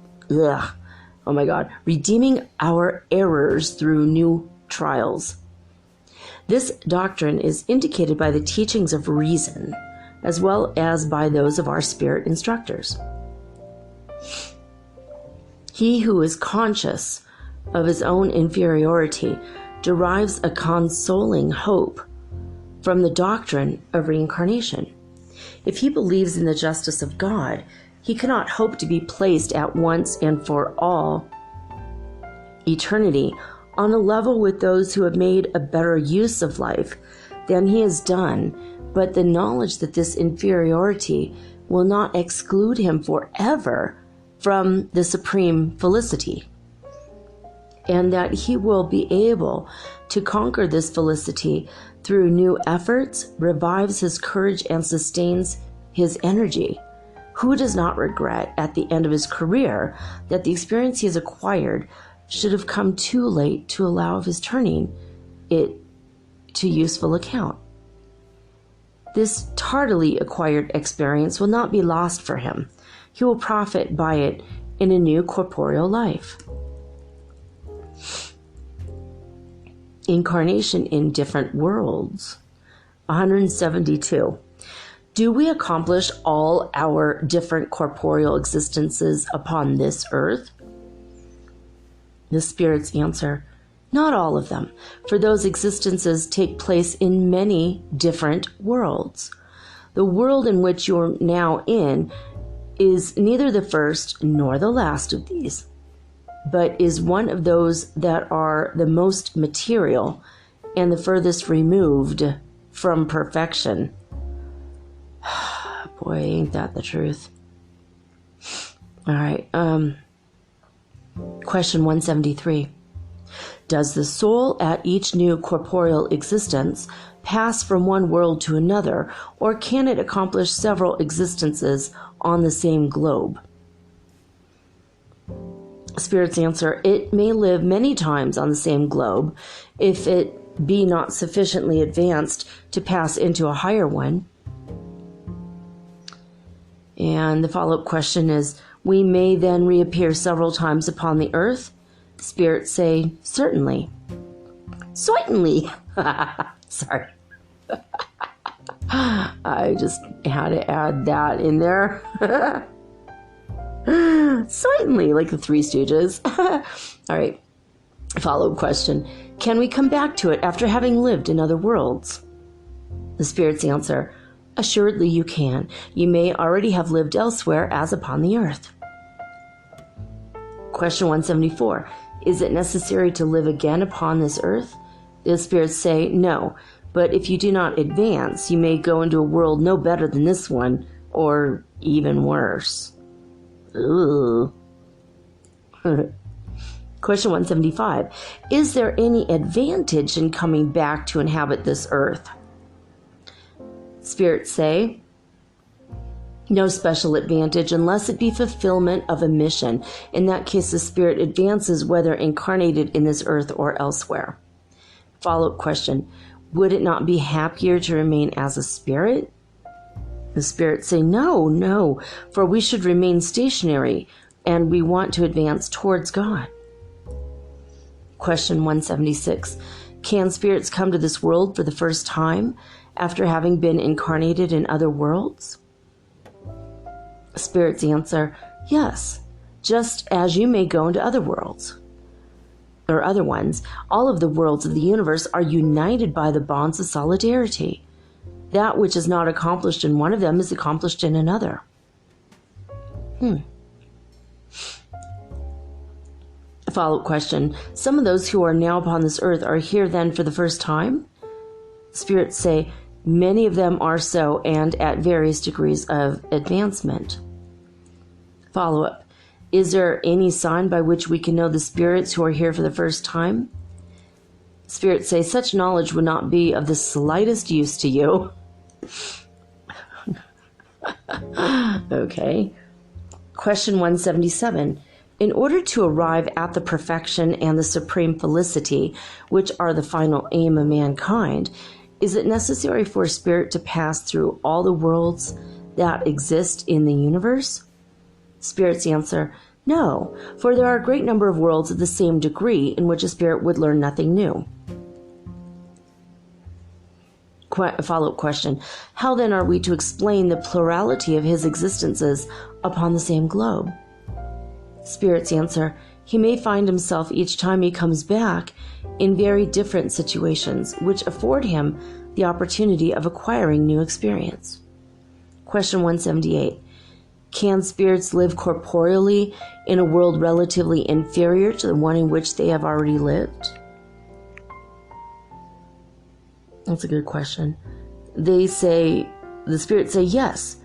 redeeming our errors through new trials. This doctrine is indicated by the teachings of reason, as well as by those of our spirit instructors. He who is conscious of his own inferiority derives a consoling hope from the doctrine of reincarnation. If he believes in the justice of God, he cannot hope to be placed at once and for all eternity on a level with those who have made a better use of life than he has done, but the knowledge that this inferiority will not exclude him forever from the supreme felicity, and that he will be able to conquer this felicity through new efforts, revives his courage and sustains his energy. Who does not regret at the end of his career that the experience he has acquired should have come too late to allow of his turning it to useful account? This tardily acquired experience will not be lost for him. He will profit by it in a new corporeal life. Incarnation in different worlds. 172. Do we accomplish all our different corporeal existences upon this earth? The spirits answer, not all of them, for those existences take place in many different worlds. The world in which you're now in is neither the first nor the last of these, but is one of those that are the most material and the furthest removed from perfection. Boy, ain't that the truth. All right. Question 173. Does the soul at each new corporeal existence pass from one world to another, or can it accomplish several existences on the same globe? Spirits answer, it may live many times on the same globe if it be not sufficiently advanced to pass into a higher one. And the follow-up question is, we may then reappear several times upon the earth? Spirits say, certainly. Certainly. Sorry. I just had to add that in there. Certainly, like the Three Stooges. All right. Follow-up question. Can we come back to it after having lived in other worlds? The spirits answer, assuredly you can. You may already have lived elsewhere as upon the earth. Question 174. Is it necessary to live again upon this earth? The spirits say, no, but if you do not advance, you may go into a world no better than this one, or even worse. Ooh. Question 175. Is there any advantage in coming back to inhabit this earth? Spirits say, no special advantage unless it be fulfillment of a mission. In that case, the spirit advances whether incarnated in this earth or elsewhere. Follow-up question. Would it not be happier to remain as a spirit? The spirits say, no, for we should remain stationary and we want to advance towards God. Question 176. Can spirits come to this world for the first time after having been incarnated in other worlds? Spirits answer, yes, just as you may go into other worlds or other ones. All of the worlds of the universe are united by the bonds of solidarity. That which is not accomplished in one of them is accomplished in another. A follow-up question. Some of those who are now upon this earth are here then for the first time? Spirits say, many of them are so, and at various degrees of advancement. Follow-up. Is there any sign by which we can know the spirits who are here for the first time? Spirits say such knowledge would not be of the slightest use to you. Okay. Question 177. In order to arrive at the perfection and the supreme felicity, which are the final aim of mankind, is it necessary for a spirit to pass through all the worlds that exist in the universe? Spirits answer, no, for there are a great number of worlds of the same degree in which a spirit would learn nothing new. Follow-up question. How then are we to explain the plurality of his existences upon the same globe? Spirits answer, he may find himself each time he comes back in very different situations, which afford him the opportunity of acquiring new experience. Question 178. Can spirits live corporeally in a world relatively inferior to the one in which they have already lived? That's a good question. The spirits say yes,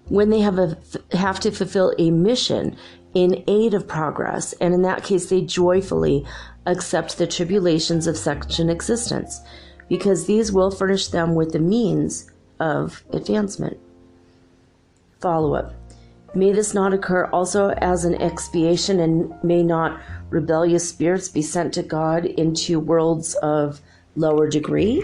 when they have to fulfill a mission in aid of progress, and in that case they joyfully accept the tribulations of such an existence, because these will furnish them with the means of advancement. Follow-up. May this not occur also as an expiation, and may not rebellious spirits be sent to God into worlds of lower degree?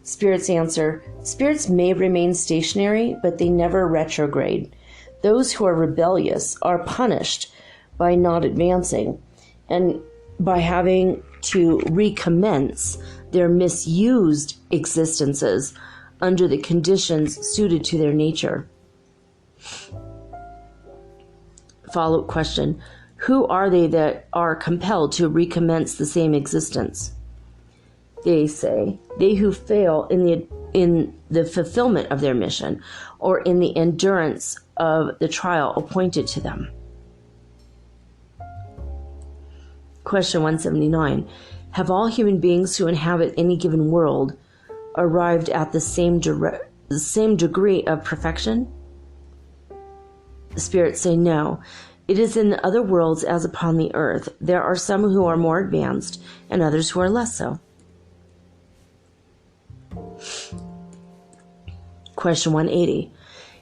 Spirits answer, spirits may remain stationary, but they never retrograde. Those who are rebellious are punished by not advancing and by having to recommence their misused existences under the conditions suited to their nature. Follow-up question. Who are they that are compelled to recommence the same existence? They say, they who fail in the fulfillment of their mission, or in the endurance of the trial appointed to them. Question 179. Have all human beings who inhabit any given world arrived at the same degree of perfection? The spirits say no. It is in the other worlds as upon the earth. There are some who are more advanced and others who are less so. Question 180.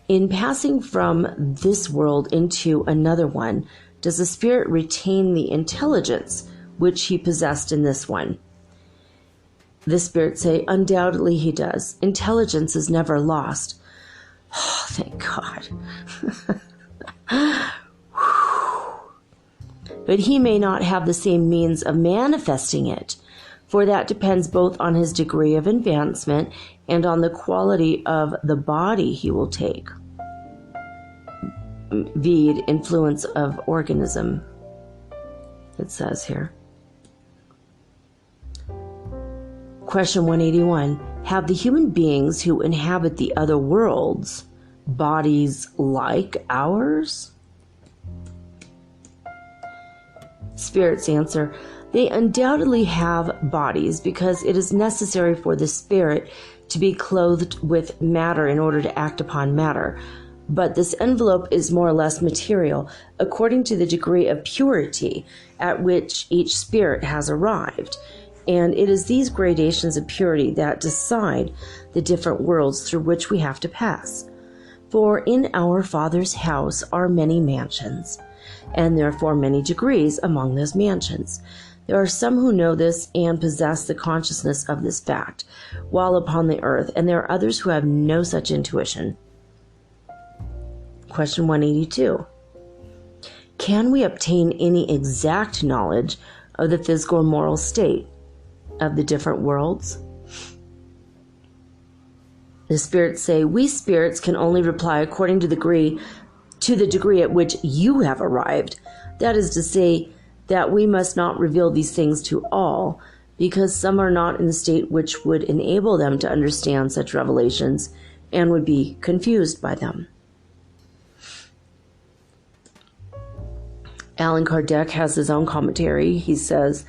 In passing from this world into another one, does the spirit retain the intelligence which he possessed in this one? The spirits say, undoubtedly he does. Intelligence is never lost. Oh, thank God. But he may not have the same means of manifesting it, for that depends both on his degree of advancement and on the quality of the body he will take. Vide influence of organism, it says here. Question 181. Have the human beings who inhabit the other worlds bodies like ours? Spirits answer, they undoubtedly have bodies because it is necessary for the spirit to be clothed with matter in order to act upon matter. But this envelope is more or less material according to the degree of purity at which each spirit has arrived. And it is these gradations of purity that decide the different worlds through which we have to pass. For in our Father's house are many mansions, and therefore many degrees among those mansions. There are some who know this and possess the consciousness of this fact while upon the earth, and there are others who have no such intuition. Question 182. Can we obtain any exact knowledge of the physical and moral state of the different worlds? The spirits say, we spirits can only reply according to the degree at which you have arrived. That is to say, that we must not reveal these things to all, because some are not in the state which would enable them to understand such revelations and would be confused by them. Allan Kardec has his own commentary. He says,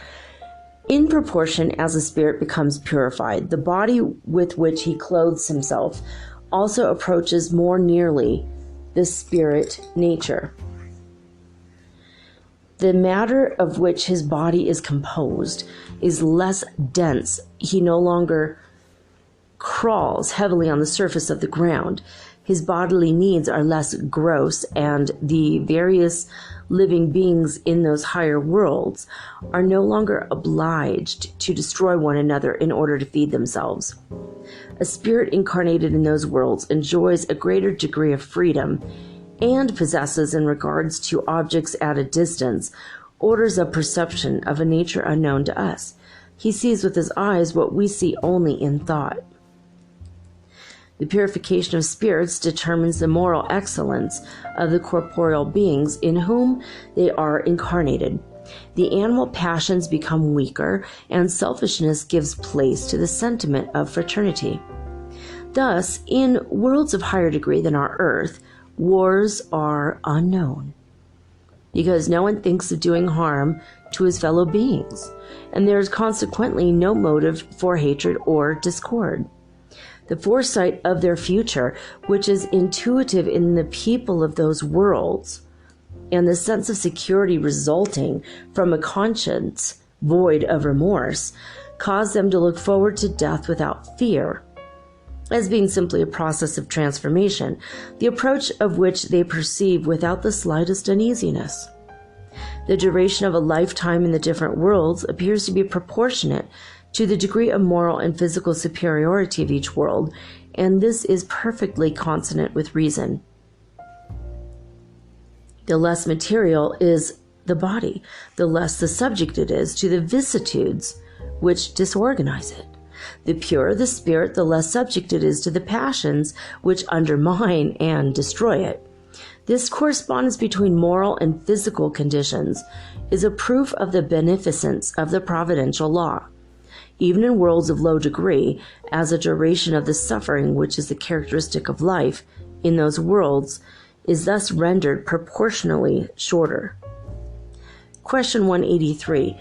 in proportion as a spirit becomes purified, the body with which he clothes himself also approaches more nearly the spirit nature. The matter of which his body is composed is less dense. He no longer crawls heavily on the surface of the ground. His bodily needs are less gross, and the various living beings in those higher worlds are no longer obliged to destroy one another in order to feed themselves. A spirit incarnated in those worlds enjoys a greater degree of freedom and possesses, in regards to objects at a distance, orders of perception of a nature unknown to us. He sees with his eyes what we see only in thought. The purification of spirits determines the moral excellence of the corporeal beings in whom they are incarnated. The animal passions become weaker, and selfishness gives place to the sentiment of fraternity. Thus, in worlds of higher degree than our earth, wars are unknown, because no one thinks of doing harm to his fellow beings, and there is consequently no motive for hatred or discord. The foresight of their future, which is intuitive in the people of those worlds, and the sense of security resulting from a conscience void of remorse, cause them to look forward to death without fear, as being simply a process of transformation, the approach of which they perceive without the slightest uneasiness. The duration of a lifetime in the different worlds appears to be proportionate to the degree of moral and physical superiority of each world, and this is perfectly consonant with reason. The less material is the body, the less the subject it is to the vicissitudes which disorganize it. The purer the spirit, the less subject it is to the passions which undermine and destroy it. This correspondence between moral and physical conditions is a proof of the beneficence of the providential law. Even in worlds of low degree, as a duration of the suffering which is the characteristic of life in those worlds is thus rendered proportionally shorter. Question 183.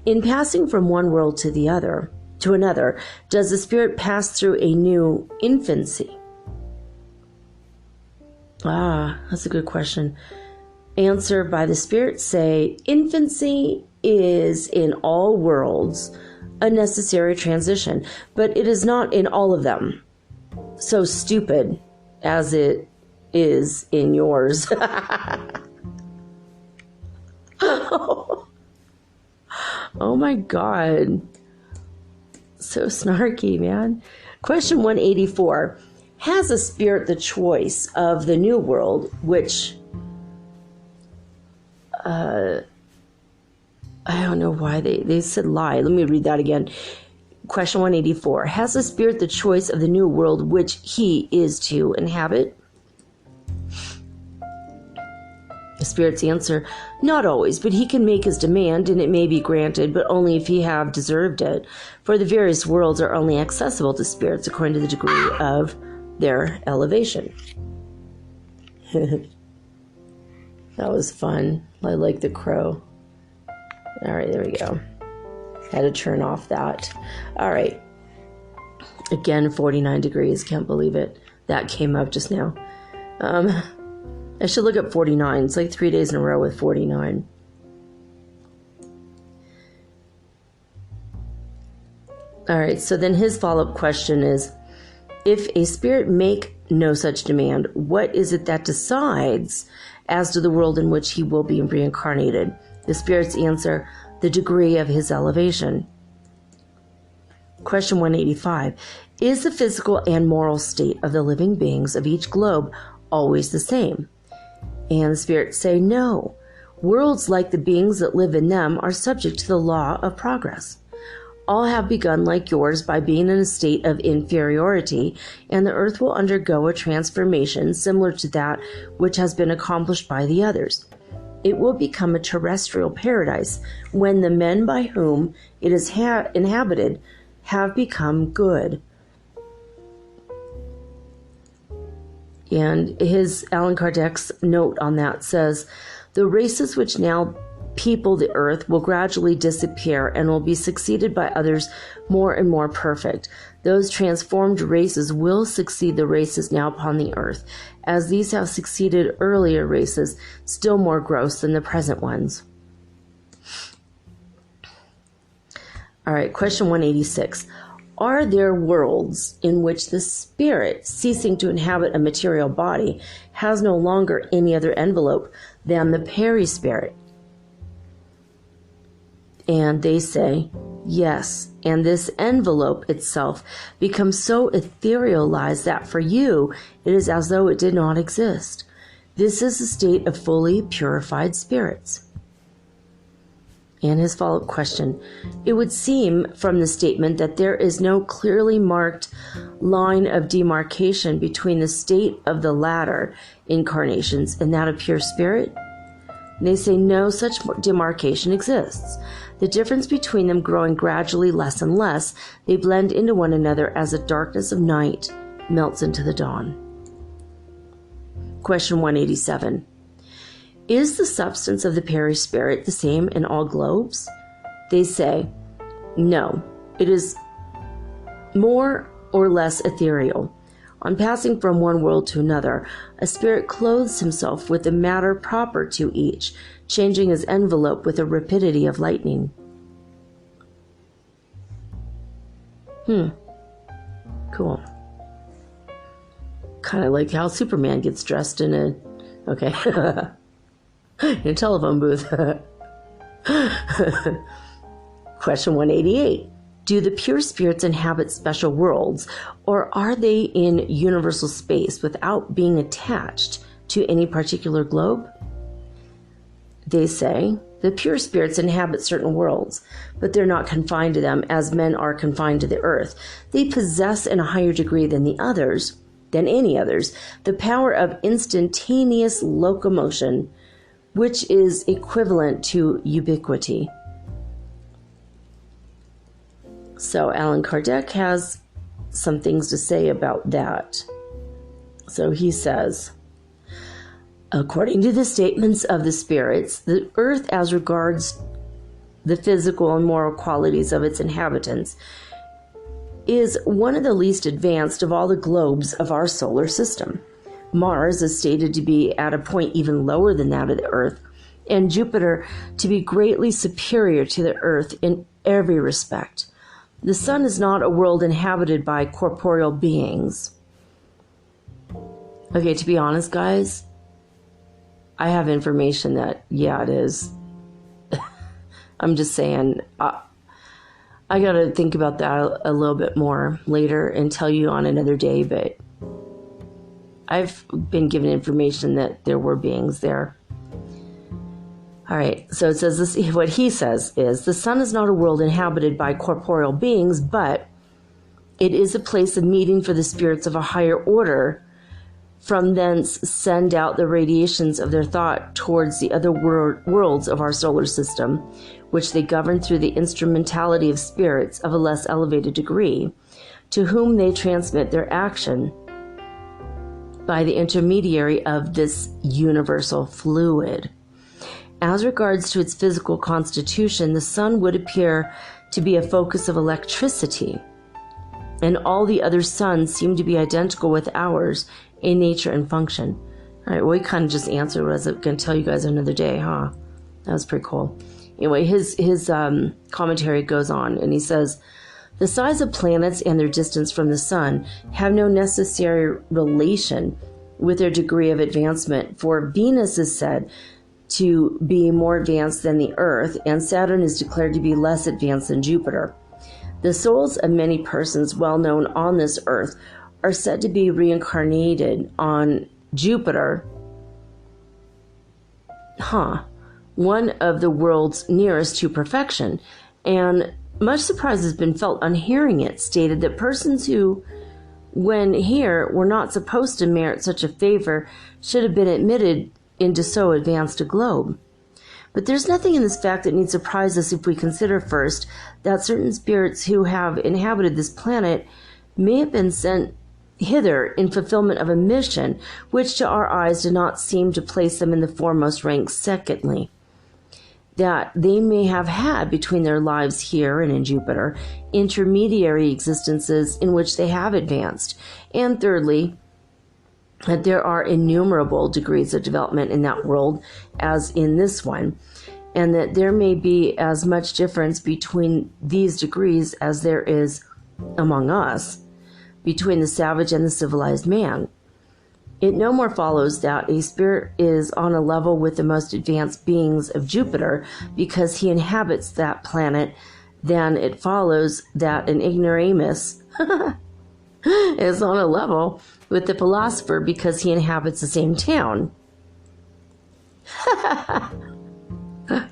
In passing from one world to another, does the spirit pass through a new infancy? That's a good question. Answer by the spirit say, infancy is in all worlds a necessary transition, but it is not in all of them so stupid as it is in yours. Oh my God. So snarky, man. Question 184. Has a spirit the choice of the new world, which I don't know why they said lie. Let me read that again. Question 184. Has the spirit the choice of the new world which he is to inhabit? The spirit's answer, not always, but he can make his demand, and it may be granted, but only if he have deserved it. For the various worlds are only accessible to spirits according to the degree of their elevation. That was fun. I like the crow. All right, there we go. Had to turn off that. All right. Again, 49 degrees. Can't believe it. That came up just now. I should look up 49. It's like 3 days in a row with 49. All right, so then his follow-up question is, if a spirit make no such demand, what is it that decides as to the world in which he will be reincarnated? The spirit's answer, the degree of his elevation. Question 185. Is the physical and moral state of the living beings of each globe always the same? And the spirits say no. Worlds like the beings that live in them are subject to the law of progress. All have begun like yours by being in a state of inferiority, and the earth will undergo a transformation similar to that which has been accomplished by the others. It will become a terrestrial paradise when the men by whom it is inhabited have become good. And Allan Kardec's note on that says, the races which now people the earth will gradually disappear and will be succeeded by others more and more perfect. Those transformed races will succeed the races now upon the earth, as these have succeeded earlier races, still more gross than the present ones. All right, question 186. Are there worlds in which the spirit, ceasing to inhabit a material body, has no longer any other envelope than the perispirit? And they say, yes. And this envelope itself becomes so etherealized that for you, it is as though it did not exist. This is the state of fully purified spirits. And his follow-up question, it would seem from the statement that there is no clearly marked line of demarcation between the state of the latter incarnations and that of pure spirit. They say no such demarcation exists. The difference between them growing gradually less and less, they blend into one another as the darkness of night melts into the dawn. Question 187. Is the substance of the perispirit the same in all globes? They say, no, it is more or less ethereal. On passing from one world to another, a spirit clothes himself with the matter proper to each, changing his envelope with the rapidity of lightning. Cool. Kind of like how Superman gets dressed in a... Okay. In a telephone booth. Question 188. Do the pure spirits inhabit special worlds, or are they in universal space without being attached to any particular globe? They say the pure spirits inhabit certain worlds, but they're not confined to them as men are confined to the earth. They possess in a higher degree than any others, the power of instantaneous locomotion, which is equivalent to ubiquity. So Allan Kardec has some things to say about that. So he says, according to the statements of the spirits, the earth as regards the physical and moral qualities of its inhabitants is one of the least advanced of all the globes of our solar system. Mars is stated to be at a point even lower than that of the Earth, and Jupiter to be greatly superior to the Earth in every respect. The Sun is not a world inhabited by corporeal beings. Okay, to be honest, guys, I have information that, yeah, it is. I'm just saying, I got to think about that a little bit more later and tell you on another day, but I've been given information that there were beings there. All right, so it says this, what he says is, the sun is not a world inhabited by corporeal beings, but it is a place of meeting for the spirits of a higher order. From thence send out the radiations of their thought towards the other worlds of our solar system, which they govern through the instrumentality of spirits of a less elevated degree, to whom they transmit their action by the intermediary of this universal fluid. As regards to its physical constitution, the sun would appear to be a focus of electricity, and all the other suns seem to be identical with ours in nature and function. All right, well, we kind of just answered what I was going to tell you guys another day, huh? That was pretty cool. Anyway, his commentary goes on, and he says, the size of planets and their distance from the sun have no necessary relation with their degree of advancement, for Venus is said to be more advanced than the Earth, and Saturn is declared to be less advanced than Jupiter. The souls of many persons well known on this earth are said to be reincarnated on Jupiter, one of the worlds nearest to perfection, and much surprise has been felt on hearing it stated that persons who, when here, were not supposed to merit such a favor should have been admitted into so advanced a globe. But there's nothing in this fact that need surprise us if we consider first that certain spirits who have inhabited this planet may have been sent hither in fulfillment of a mission which to our eyes did not seem to place them in the foremost rank. Secondly, that they may have had between their lives here and in Jupiter intermediary existences in which they have advanced. And thirdly, that there are innumerable degrees of development in that world as in this one, and that there may be as much difference between these degrees as there is among us, between the savage and the civilized man. It no more follows that a spirit is on a level with the most advanced beings of Jupiter because he inhabits that planet than it follows that an ignoramus is on a level with the philosopher because he inhabits the same town.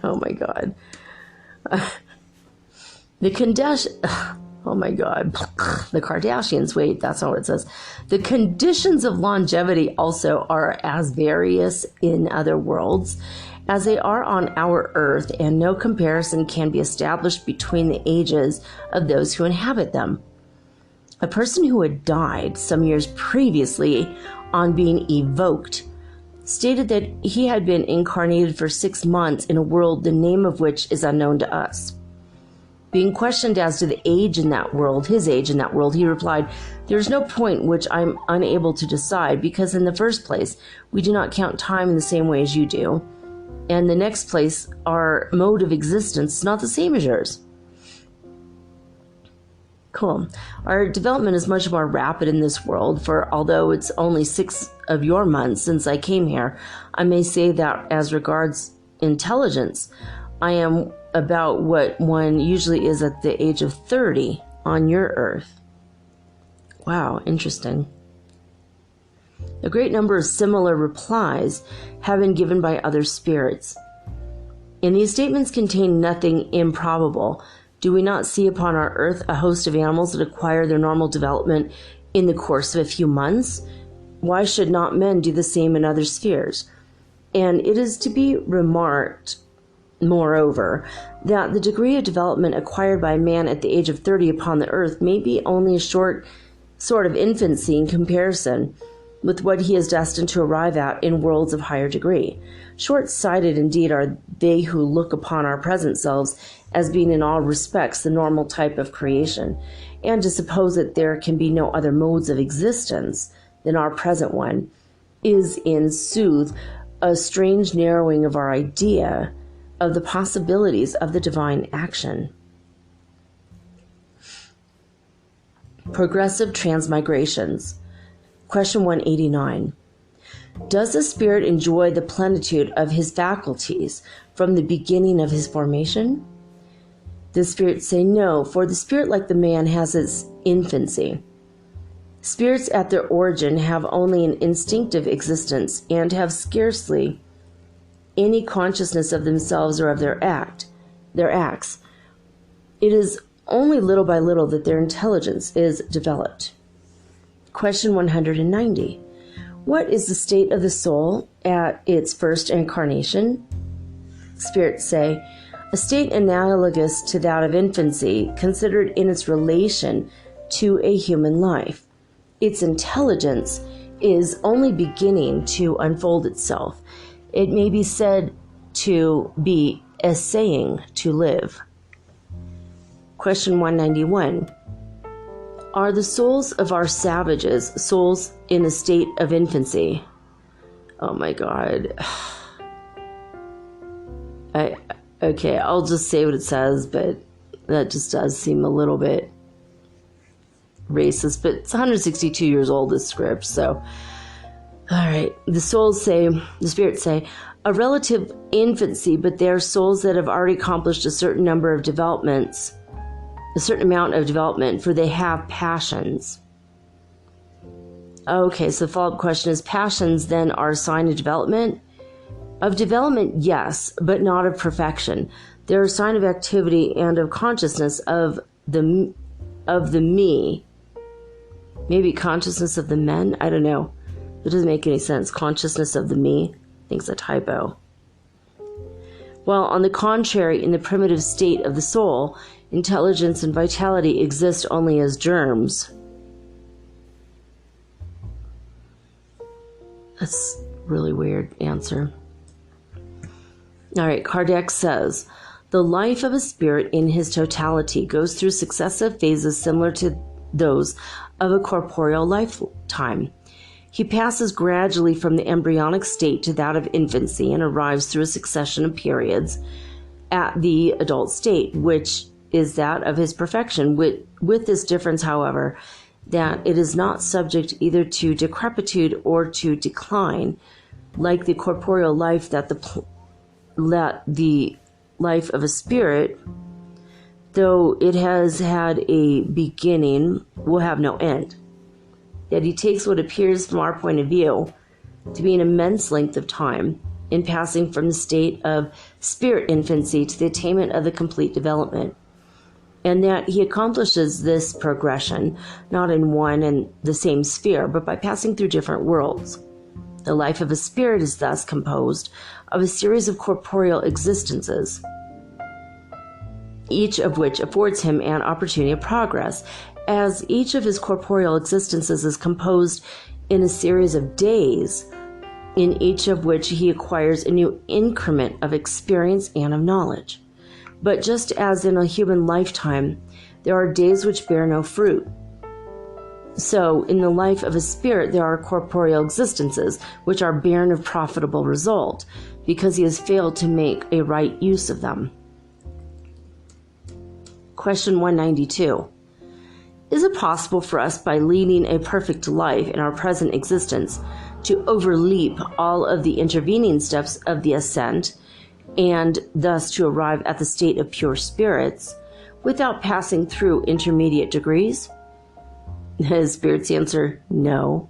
Oh my God. The Kardashians, wait, that's not what it says. The conditions of longevity also are as various in other worlds as they are on our earth, and no comparison can be established between the ages of those who inhabit them. A person who had died some years previously on being evoked stated that he had been incarnated for 6 months in a world the name of which is unknown to us. Being questioned as to the age in that world, his age in that world, he replied, "There's no point which I'm unable to decide, because in the first place, we do not count time in the same way as you do. And the next place, our mode of existence is not the same as yours." Cool. Our development is much more rapid in this world, for although it's only 6 of your months since I came here, I may say that as regards intelligence, I am about what one usually is at the age of 30 on your earth. Wow, interesting. A great number of similar replies have been given by other spirits. And these statements contain nothing improbable. Do we not see upon our earth a host of animals that acquire their normal development in the course of a few months? Why should not men do the same in other spheres? And it is to be remarked, moreover, that the degree of development acquired by man at the age of 30 upon the earth may be only a short sort of infancy in comparison with what he is destined to arrive at in worlds of higher degree. Short-sighted indeed are they who look upon our present selves as being in all respects the normal type of creation, and to suppose that there can be no other modes of existence than our present one is in sooth a strange narrowing of our idea of the possibilities of the divine action. Progressive transmigrations. Question 189. Does the spirit enjoy the plenitude of his faculties from the beginning of his formation? The spirits say no, for the spirit, like the man, has its infancy. Spirits at their origin have only an instinctive existence and have scarcely any consciousness of themselves or of their acts. It is only little by little that their intelligence is developed. Question 190. What is the state of the soul at its first incarnation? Spirits say, a state analogous to that of infancy, considered in its relation to a human life. Its intelligence is only beginning to unfold itself. It may be said to be essaying to live. Question 191. Are the souls of our savages souls in a state of infancy? Oh my God. Okay, I'll just say what it says, but that just does seem a little bit racist. But it's 162 years old, this script, so. All right, the spirits say, a relative infancy, but they are souls that have already accomplished a certain amount of development, for they have passions. Okay, so the follow-up question is, passions then are a sign of development? Of development, yes, but not of perfection. They're a sign of activity and of consciousness of the me. Maybe consciousness of the men? I don't know. It doesn't make any sense. Consciousness of the me? I think it's a typo. Well, on the contrary, in the primitive state of the soul, intelligence and vitality exist only as germs. That's a really weird answer. All right, Kardec says, the life of a spirit in his totality goes through successive phases similar to those of a corporeal lifetime. He passes gradually from the embryonic state to that of infancy and arrives through a succession of periods at the adult state, which is that of his perfection, with this difference, however, that it is not subject either to decrepitude or to decline, like the corporeal life that the life of a spirit, though it has had a beginning, will have no end. That he takes what appears from our point of view to be an immense length of time in passing from the state of spirit infancy to the attainment of the complete development, and that he accomplishes this progression not in one and the same sphere, but by passing through different worlds. The life of a spirit is thus composed of a series of corporeal existences, each of which affords him an opportunity of progress, as each of his corporeal existences is composed in a series of days, in each of which he acquires a new increment of experience and of knowledge. But just as in a human lifetime, there are days which bear no fruit, so in the life of a spirit there are corporeal existences which are barren of profitable result, because he has failed to make a right use of them. Question 192. Is it possible for us, by leading a perfect life in our present existence, to overleap all of the intervening steps of the ascent, and thus to arrive at the state of pure spirits, without passing through intermediate degrees? His spirits answer, no.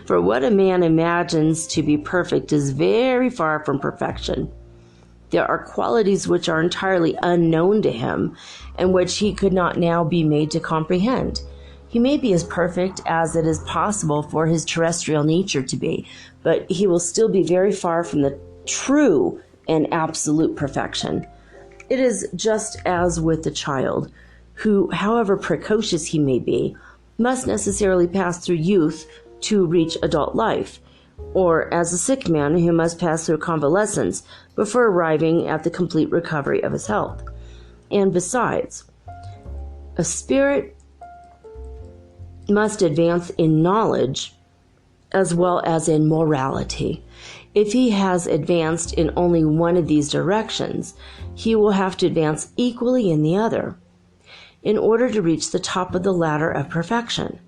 For what a man imagines to be perfect is very far from perfection. There are qualities which are entirely unknown to him, and which he could not now be made to comprehend. He may be as perfect as it is possible for his terrestrial nature to be, but he will still be very far from the true and absolute perfection. It is just as with the child, who, however precocious he may be, must necessarily pass through youth to reach adult life, or as a sick man who must pass through convalescence before arriving at the complete recovery of his health. And besides, a spirit must advance in knowledge as well as in morality. If he has advanced in only one of these directions, he will have to advance equally in the other, in order to reach the top of the ladder of perfection.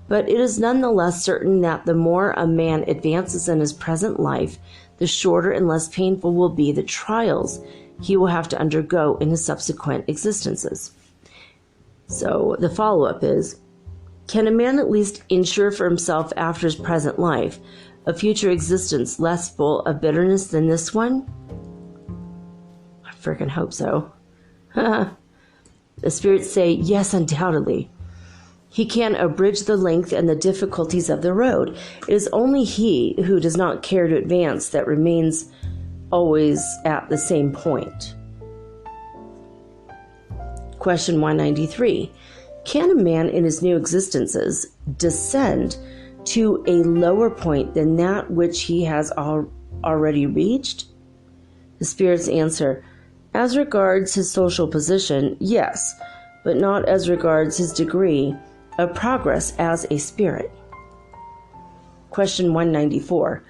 But it is nonetheless certain that the more a man advances in his present life, the shorter and less painful will be the trials he will have to undergo in his subsequent existences. So the follow-up is, can a man at least ensure for himself after his present life a future existence less full of bitterness than this one? I freaking hope so. The spirits say, yes, undoubtedly. He can abridge the length and the difficulties of the road. It is only he who does not care to advance that remains always at the same point. Question 193. Can a man in his new existences descend to a lower point than that which he has already reached? The spirits answer, as regards his social position, yes, but not as regards his degree of progress as a spirit. Question 194.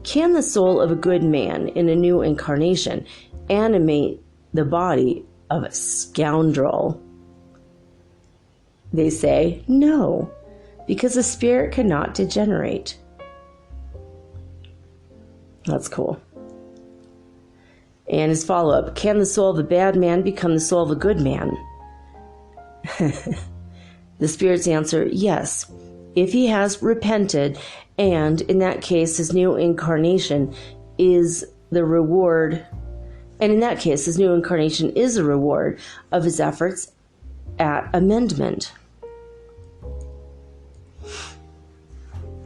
Can the soul of a good man in a new incarnation animate the body of a scoundrel? They say, no, because the spirit cannot degenerate. That's cool. And his follow-up, can the soul of a bad man become the soul of a good man? The spirits answer, yes, if he has repented, and in that case his new incarnation is the reward, and in that case his new incarnation is a reward of his efforts at amendment.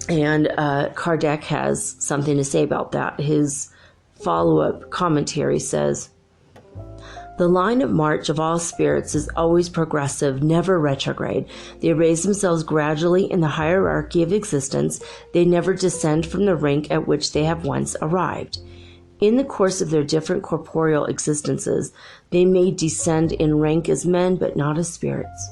And Kardec has something to say about that. His follow-up commentary says, the line of march of all spirits is always progressive, never retrograde. They raise themselves gradually in the hierarchy of existence. They never descend from the rank at which they have once arrived. In the course of their different corporeal existences, they may descend in rank as men, but not as spirits.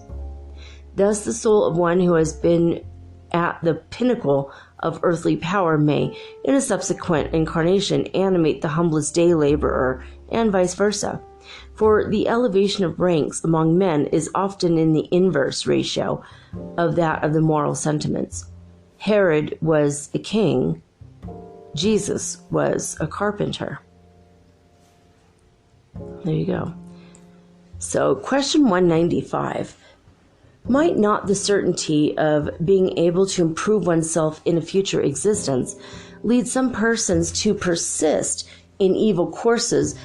Thus, the soul of one who has been at the pinnacle of earthly power may, in a subsequent incarnation, animate the humblest day laborer, and vice versa. For the elevation of ranks among men is often in the inverse ratio of that of the moral sentiments. Herod was a king, Jesus was a carpenter. There you go. So, question 195. Might not the certainty of being able to improve oneself in a future existence lead some persons to persist in evil courses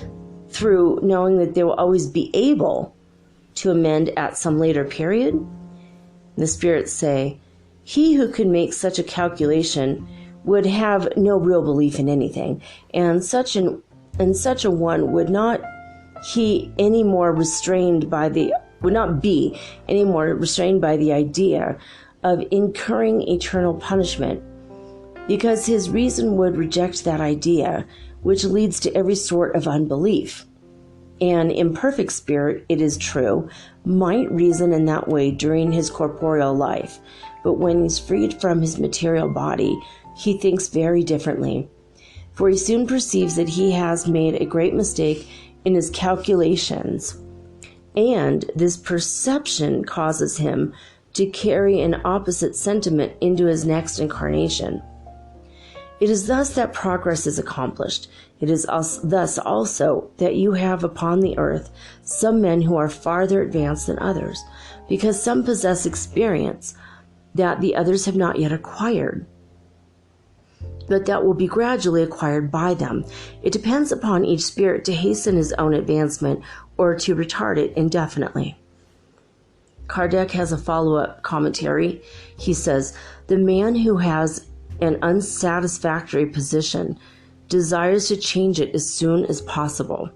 through knowing that they will always be able to amend at some later period? The spirits say, he who could make such a calculation would have no real belief in anything, and such a one would not be any more restrained by the idea of incurring eternal punishment, because his reason would reject that idea, which leads to every sort of unbelief. An imperfect spirit, it is true, might reason in that way during his corporeal life, but when he's freed from his material body, he thinks very differently, for he soon perceives that he has made a great mistake in his calculations, and this perception causes him to carry an opposite sentiment into his next incarnation. It is thus that progress is accomplished. It is thus also that you have upon the earth some men who are farther advanced than others, because some possess experience that the others have not yet acquired, but that will be gradually acquired by them. It depends upon each spirit to hasten his own advancement or to retard it indefinitely. Kardec has a follow-up commentary. He says, the man who has an unsatisfactory position desires to change it as soon as possible.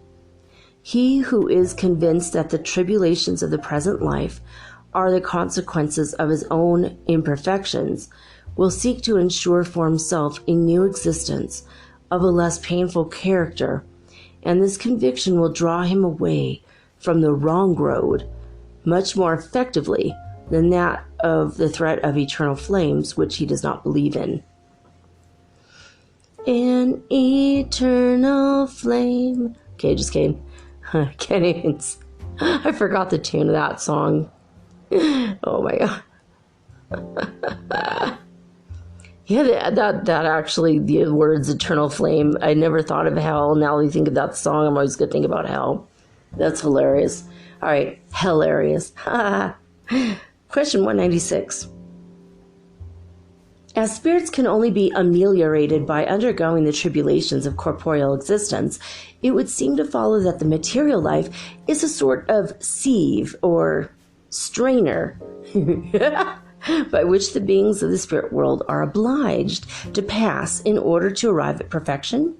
He who is convinced that the tribulations of the present life are the consequences of his own imperfections will seek to ensure for himself a new existence of a less painful character, and this conviction will draw him away from the wrong road much more effectively than that of the threat of eternal flames, which he does not believe in. An eternal flame. Okay, just kidding. Can't even. I forgot the tune of that song. Oh my God. Yeah, that actually, the words eternal flame, I never thought of hell. Now that you think of that song, I'm always going to think about hell. That's hilarious. All right, hilarious. Question 196. As spirits can only be ameliorated by undergoing the tribulations of corporeal existence, it would seem to follow that the material life is a sort of sieve or strainer by which the beings of the spirit world are obliged to pass in order to arrive at perfection?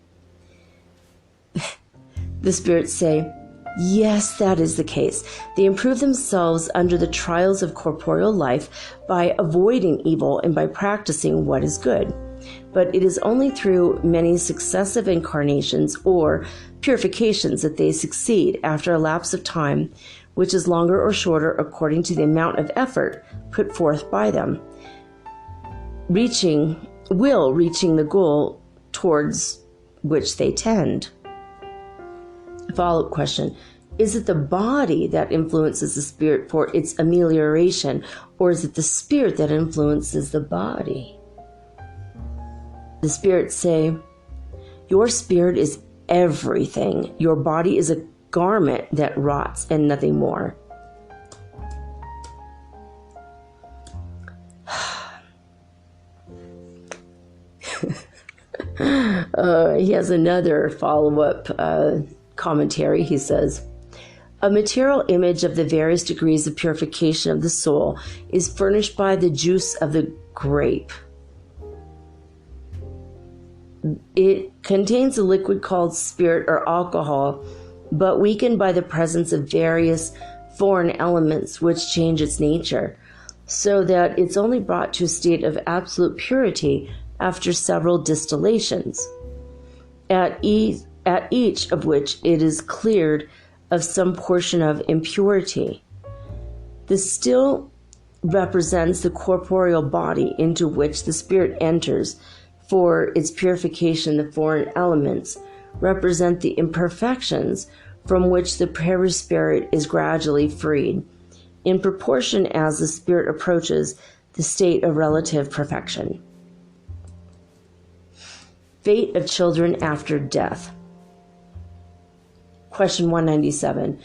The spirits say, yes, that is the case. They improve themselves under the trials of corporeal life by avoiding evil and by practicing what is good. But it is only through many successive incarnations or purifications that they succeed after a lapse of time, which is longer or shorter according to the amount of effort put forth by them, reaching the goal towards which they tend. Follow-up question. Is it the body that influences the spirit for its amelioration, or is it the spirit that influences the body? The spirits say, your spirit is everything. Your body is a garment that rots and nothing more. He has another follow-up commentary. He says, a material image of the various degrees of purification of the soul is furnished by the juice of the grape. It contains a liquid called spirit or alcohol, but weakened by the presence of various foreign elements which change its nature, so that it's only brought to a state of absolute purity after several distillations, at each of which it is cleared of some portion of impurity. The still represents the corporeal body into which the spirit enters for its purification. The foreign elements represent the imperfections from which the perispirit is gradually freed, in proportion as the spirit approaches the state of relative perfection. Fate of children after death. Question 197.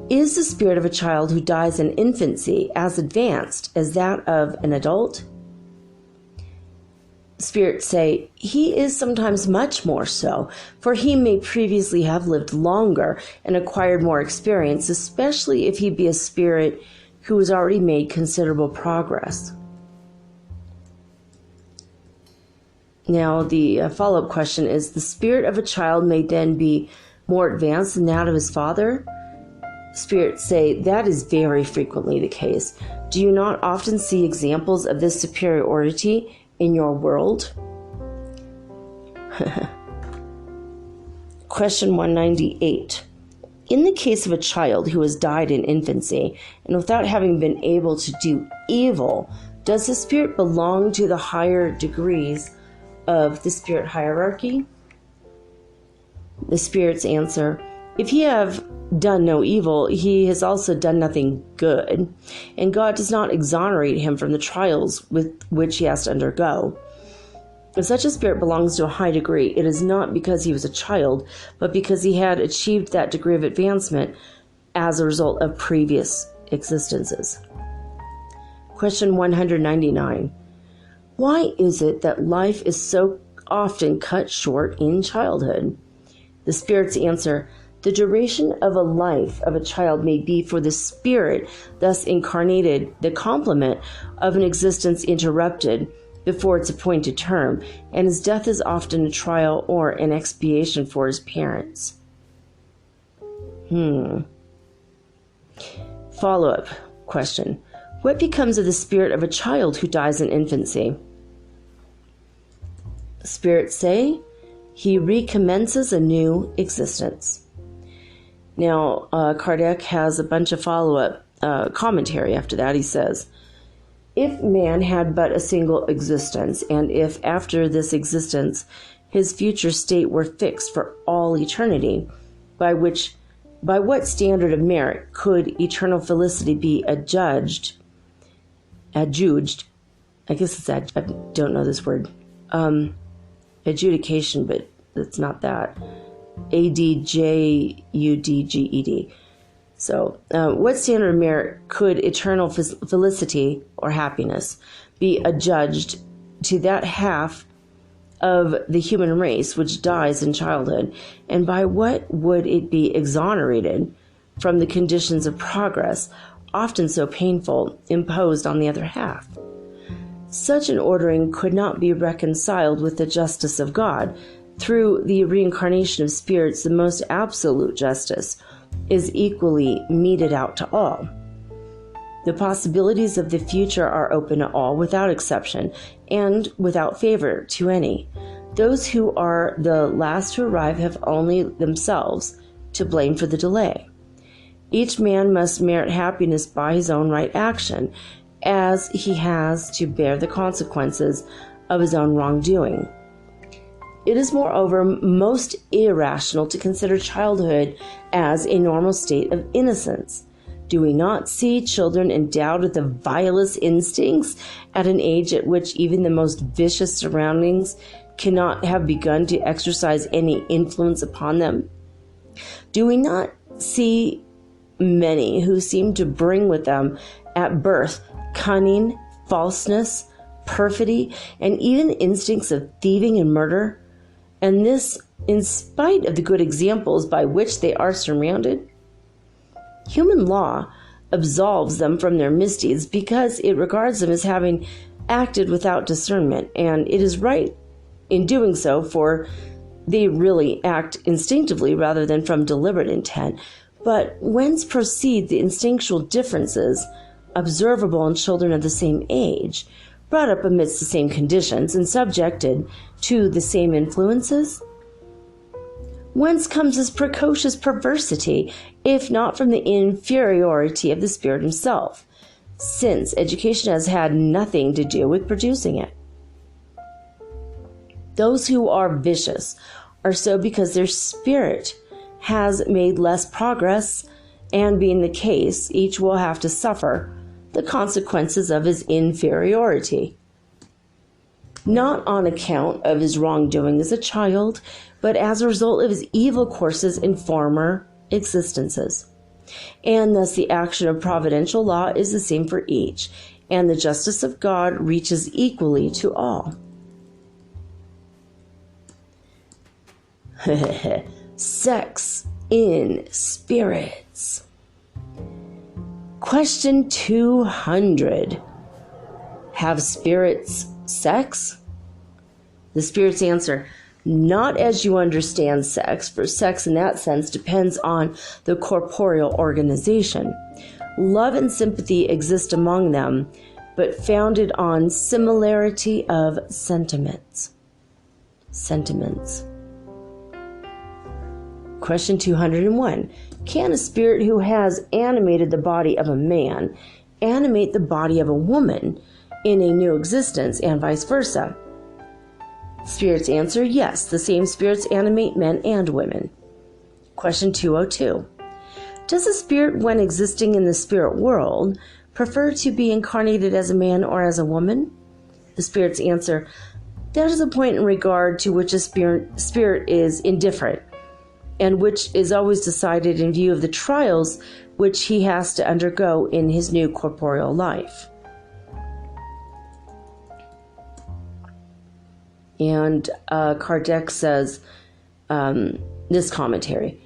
Is the spirit of a child who dies in infancy as advanced as that of an adult? Spirits say, he is sometimes much more so, for he may previously have lived longer and acquired more experience, especially if he be a spirit who has already made considerable progress. Now, the follow-up question is, the spirit of a child may then be more advanced than that of his father? Spirits say, that is very frequently the case. Do you not often see examples of this superiority in your world? Question 198. In the case of a child who has died in infancy and without having been able to do evil, does the spirit belong to the higher degrees of the spirit hierarchy? The spirits answer, if he have done no evil, he has also done nothing good, and God does not exonerate him from the trials with which he has to undergo. If such a spirit belongs to a high degree, it is not because he was a child, but because he had achieved that degree of advancement as a result of previous existences. Question 199. Why is it that life is so often cut short in childhood? The spirits answer, the duration of a life of a child may be for the spirit thus incarnated the complement of an existence interrupted before its appointed term, and his death is often a trial or an expiation for his parents. Follow-up question. What becomes of the spirit of a child who dies in infancy? Spirits say he recommences a new existence. Now, Kardec has a bunch of follow-up commentary after that. He says, if man had but a single existence, and if after this existence his future state were fixed for all eternity, by what standard of merit could eternal felicity be adjudged? I guess it's I don't know this word. Adjudication, but it's not that. ADJUDGED. So, what standard of merit could eternal felicity or happiness be adjudged to that half of the human race which dies in childhood, and by what would it be exonerated from the conditions of progress, often so painful, imposed on the other half? Such an ordering could not be reconciled with the justice of God. Through the reincarnation of spirits, the most absolute justice is equally meted out to all. The possibilities of the future are open to all without exception and without favor to any. Those who are the last to arrive have only themselves to blame for the delay. Each man must merit happiness by his own right action, as he has to bear the consequences of his own wrongdoing. It is, moreover, most irrational to consider childhood as a normal state of innocence. Do we not see children endowed with the vilest instincts at an age at which even the most vicious surroundings cannot have begun to exercise any influence upon them? Do we not see many who seem to bring with them at birth cunning, falseness, perfidy, and even instincts of thieving and murder? And this in spite of the good examples by which they are surrounded? Human law absolves them from their misdeeds because it regards them as having acted without discernment, and it is right in doing so, for they really act instinctively rather than from deliberate intent. But whence proceed the instinctual differences observable in children of the same age, brought up amidst the same conditions and subjected to the same influences? Whence comes this precocious perversity, if not from the inferiority of the spirit himself? since education has had nothing to do with producing it. Those who are vicious are so because their spirit has made less progress, and being the case, each will have to suffer the consequences of his inferiority. Not on account of his wrongdoing as a child, but as a result of his evil courses in former existences. And thus the action of providential law is the same for each, and the justice of God reaches equally to all. Sex in spirits. Question 200. Have spirits sex? The spirits answer, not as you understand sex, for sex in that sense depends on the corporeal organization. Love and sympathy exist among them, but founded on similarity of sentiments. Question 201. Can a spirit who has animated the body of a man animate the body of a woman in a new existence, and vice versa? Spirits answer, yes, the same spirits animate men and women. Question 202. Does a spirit, when existing in the spirit world, prefer to be incarnated as a man or as a woman? The spirits answer, that is a point in regard to which a spirit is indifferent, and which is always decided in view of the trials which he has to undergo in his new corporeal life. And Kardec says, this commentary,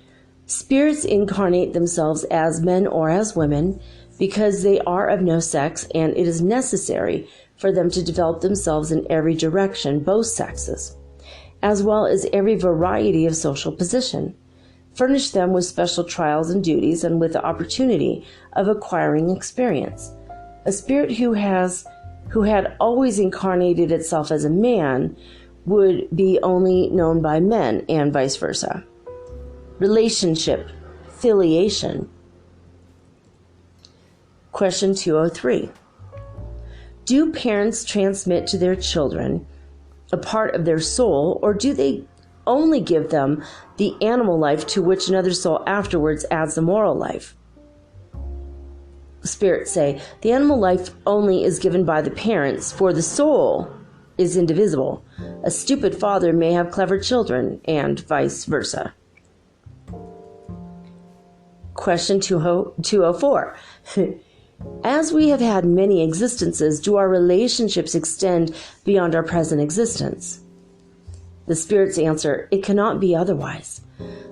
spirits incarnate themselves as men or as women because they are of no sex, and it is necessary for them to develop themselves in every direction, both sexes, as well as every variety of social position, furnish them with special trials and duties, and with the opportunity of acquiring experience. A spirit who had always incarnated itself as a man would be only known by men, and vice versa. Relationship, filiation. Question 203. Do parents transmit to their children a part of their soul, or do they only give them the animal life to which another soul afterwards adds the moral life? Spirits say, the animal life only is given by the parents, for the soul is indivisible. A stupid father may have clever children, and vice versa. Question 204. As we have had many existences, do our relationships extend beyond our present existence? The spirits answer, it cannot be otherwise.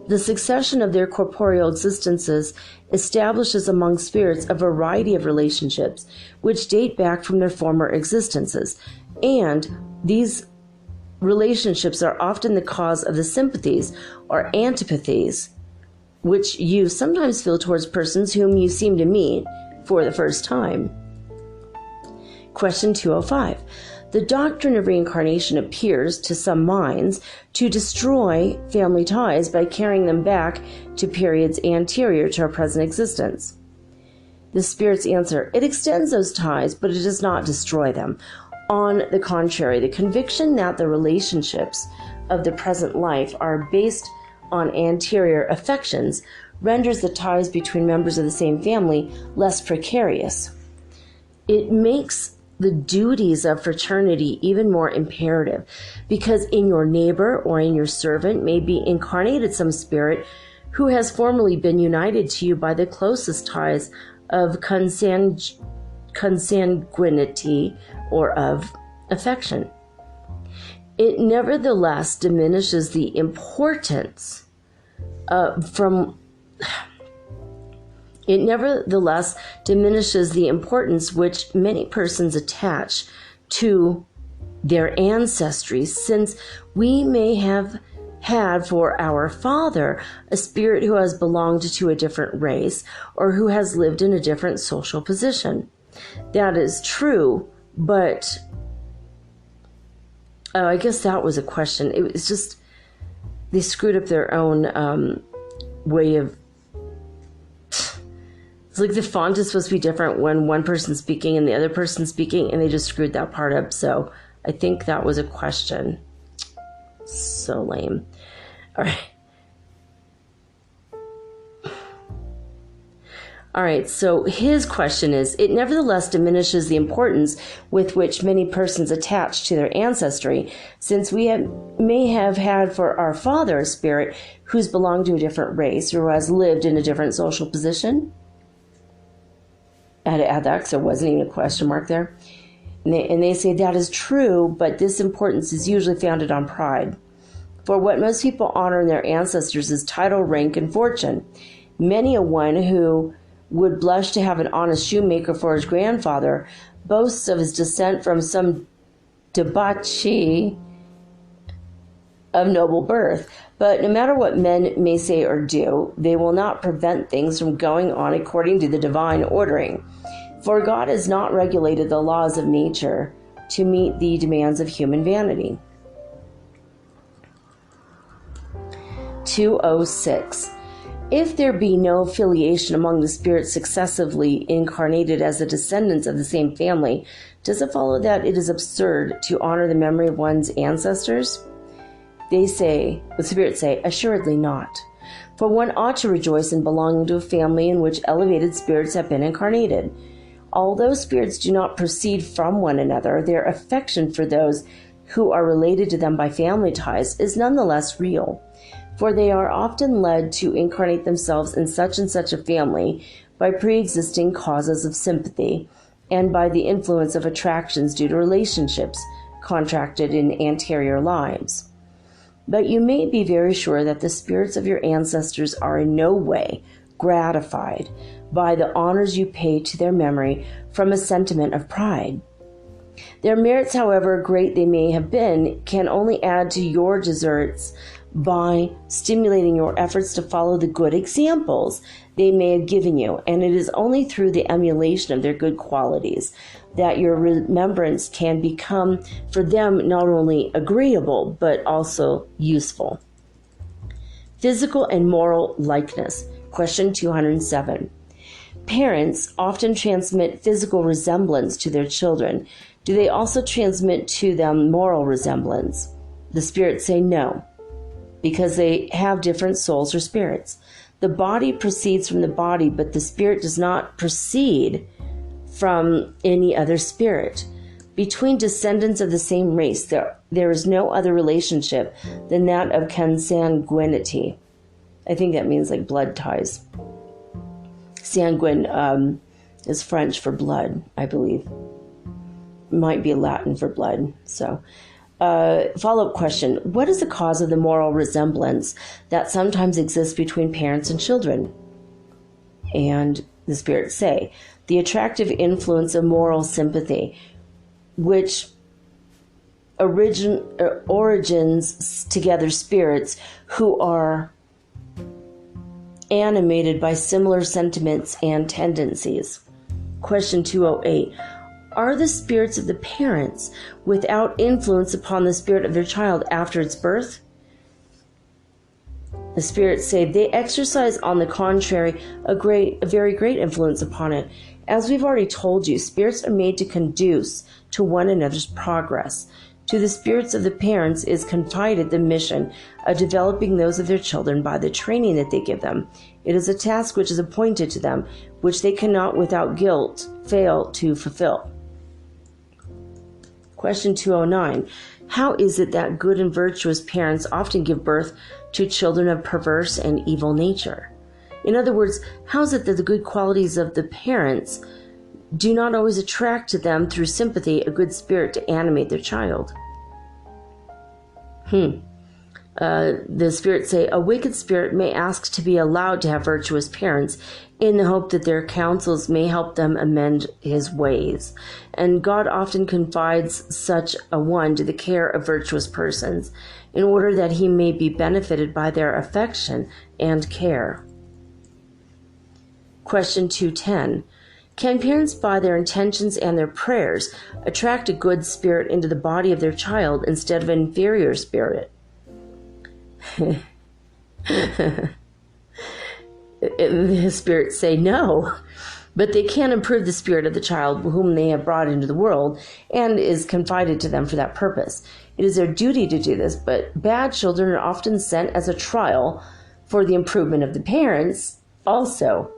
The succession of their corporeal existences establishes among spirits a variety of relationships which date back from their former existences, and these relationships are often the cause of the sympathies or antipathies which you sometimes feel towards persons whom you seem to meet for the first time. Question 205. The doctrine of reincarnation appears, to some minds, to destroy family ties by carrying them back to periods anterior to our present existence. The spirits answer, it extends those ties, but it does not destroy them. On the contrary, the conviction that the relationships of the present life are based on anterior affections renders the ties between members of the same family less precarious. It makes the duties of fraternity even more imperative, because in your neighbor or in your servant may be incarnated some spirit who has formerly been united to you by the closest ties of consanguinity or of affection. It nevertheless diminishes the importance which many persons attach to their ancestry, since we may have had for our father a spirit who has belonged to a different race or who has lived in a different social position. That is true, but I guess that was a question. It was just, they screwed up their own way of It's like the font is supposed to be different when one person's speaking and the other person's speaking, and they just screwed that part up. So I think that was a question. So lame. All right. All right, so his question is, it nevertheless diminishes the importance with which many persons attach to their ancestry, since we may have had for our father a spirit who's belonged to a different race or has lived in a different social position. I had to add that because there wasn't even a question mark there. And they say that is true, but this importance is usually founded on pride. For what most people honor in their ancestors is title, rank, and fortune. Many a one who would blush to have an honest shoemaker for his grandfather boasts of his descent from some debauchee of noble birth. But no matter what men may say or do, they will not prevent things from going on according to the divine ordering. For God has not regulated the laws of nature to meet the demands of human vanity. 206. If there be no affiliation among the spirits successively incarnated as the descendants of the same family, does it follow that it is absurd to honor the memory of one's ancestors? The spirits say, assuredly not. For one ought to rejoice in belonging to a family in which elevated spirits have been incarnated. Although spirits do not proceed from one another, their affection for those who are related to them by family ties is nonetheless real. For they are often led to incarnate themselves in such and such a family by pre-existing causes of sympathy and by the influence of attractions due to relationships contracted in anterior lives. But you may be very sure that the spirits of your ancestors are in no way gratified by the honors you pay to their memory from a sentiment of pride. Their merits, however great they may have been, can only add to your deserts by stimulating your efforts to follow the good examples they may have given you, and it is only through the emulation of their good qualities that your remembrance can become for them not only agreeable but also useful. Physical and moral likeness. Question 207. Parents often transmit physical resemblance to their children. Do they also transmit to them moral resemblance? The spirits say no, because they have different souls or spirits. The body proceeds from the body, but the spirit does not proceed from any other spirit. Between descendants of the same race, there is no other relationship than that of consanguinity. I think that means like blood ties. Sanguine is French for blood, I believe. Might be Latin for blood. So, follow-up question. What is the cause of the moral resemblance that sometimes exists between parents and children? And the spirits say, the attractive influence of moral sympathy, which origins together spirits who are animated by similar sentiments and tendencies. Question 208. Are the spirits of the parents without influence upon the spirit of their child after its birth? The spirits say they exercise, on the contrary, a very great influence upon it. As we've already told you, spirits are made to conduce to one another's progress. To the spirits of the parents is confided the mission of developing those of their children by the training that they give them. It is a task which is appointed to them, which they cannot without guilt fail to fulfill. Question 209. How is it that good and virtuous parents often give birth to children of perverse and evil nature? In other words, how is it that the good qualities of the parents do not always attract to them through sympathy a good spirit to animate their child? The spirits say a wicked spirit may ask to be allowed to have virtuous parents in the hope that their counsels may help them amend his ways. And God often confides such a one to the care of virtuous persons in order that he may be benefited by their affection and care. Question 210. Can parents, by their intentions and their prayers, attract a good spirit into the body of their child instead of an inferior spirit? The spirits say no, but they can improve the spirit of the child whom they have brought into the world and is confided to them for that purpose. It is their duty to do this, but bad children are often sent as a trial for the improvement of the parents also.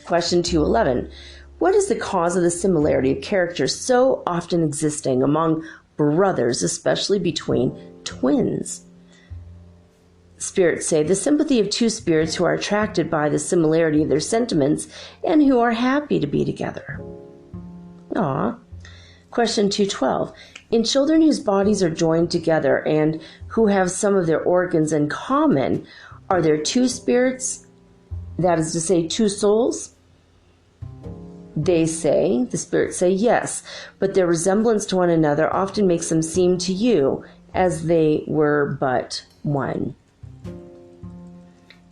Question 211. What is the cause of the similarity of character so often existing among brothers, especially between twins? Spirits say the sympathy of two spirits who are attracted by the similarity of their sentiments and who are happy to be together. Question 212. In children whose bodies are joined together and who have some of their organs in common, are there two spirits, that is to say, two souls? The spirits say yes, but their resemblance to one another often makes them seem to you as they were but one.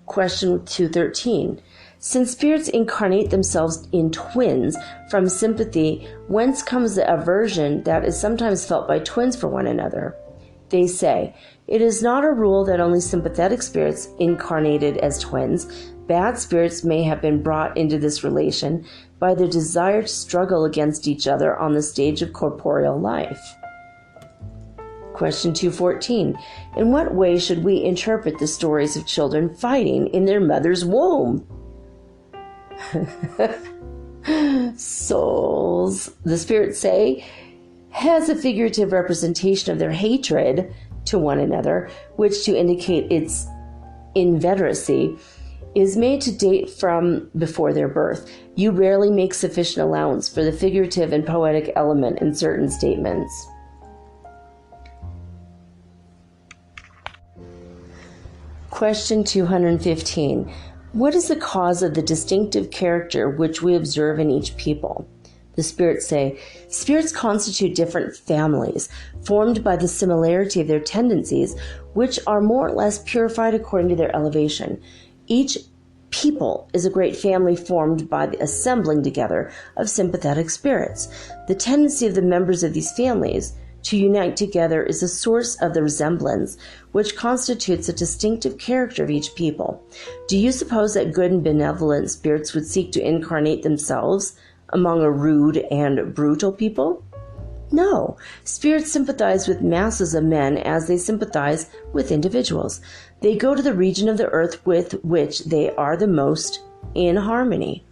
Question 213. Since spirits incarnate themselves in twins from sympathy, whence comes the aversion that is sometimes felt by twins for one another? They say, it is not a rule that only sympathetic spirits incarnated as twins. Bad spirits may have been brought into this relation by their desire to struggle against each other on the stage of corporeal life. Question 214. In what way should we interpret the stories of children fighting in their mother's womb? Souls, the spirits say, has a figurative representation of their hatred to one another, which, to indicate its inveteracy, is made to date from before their birth. You rarely make sufficient allowance for the figurative and poetic element in certain statements. Question 215. What is the cause of the distinctive character which we observe in each people? The spirits say, spirits constitute different families, formed by the similarity of their tendencies, which are more or less purified according to their elevation. Each people is a great family formed by the assembling together of sympathetic spirits. The tendency of the members of these families to unite together is the source of the resemblance, which constitutes a distinctive character of each people. Do you suppose that good and benevolent spirits would seek to incarnate themselves among a rude and brutal people? No. Spirits sympathize with masses of men as they sympathize with individuals. They go to the region of the earth with which they are the most in harmony.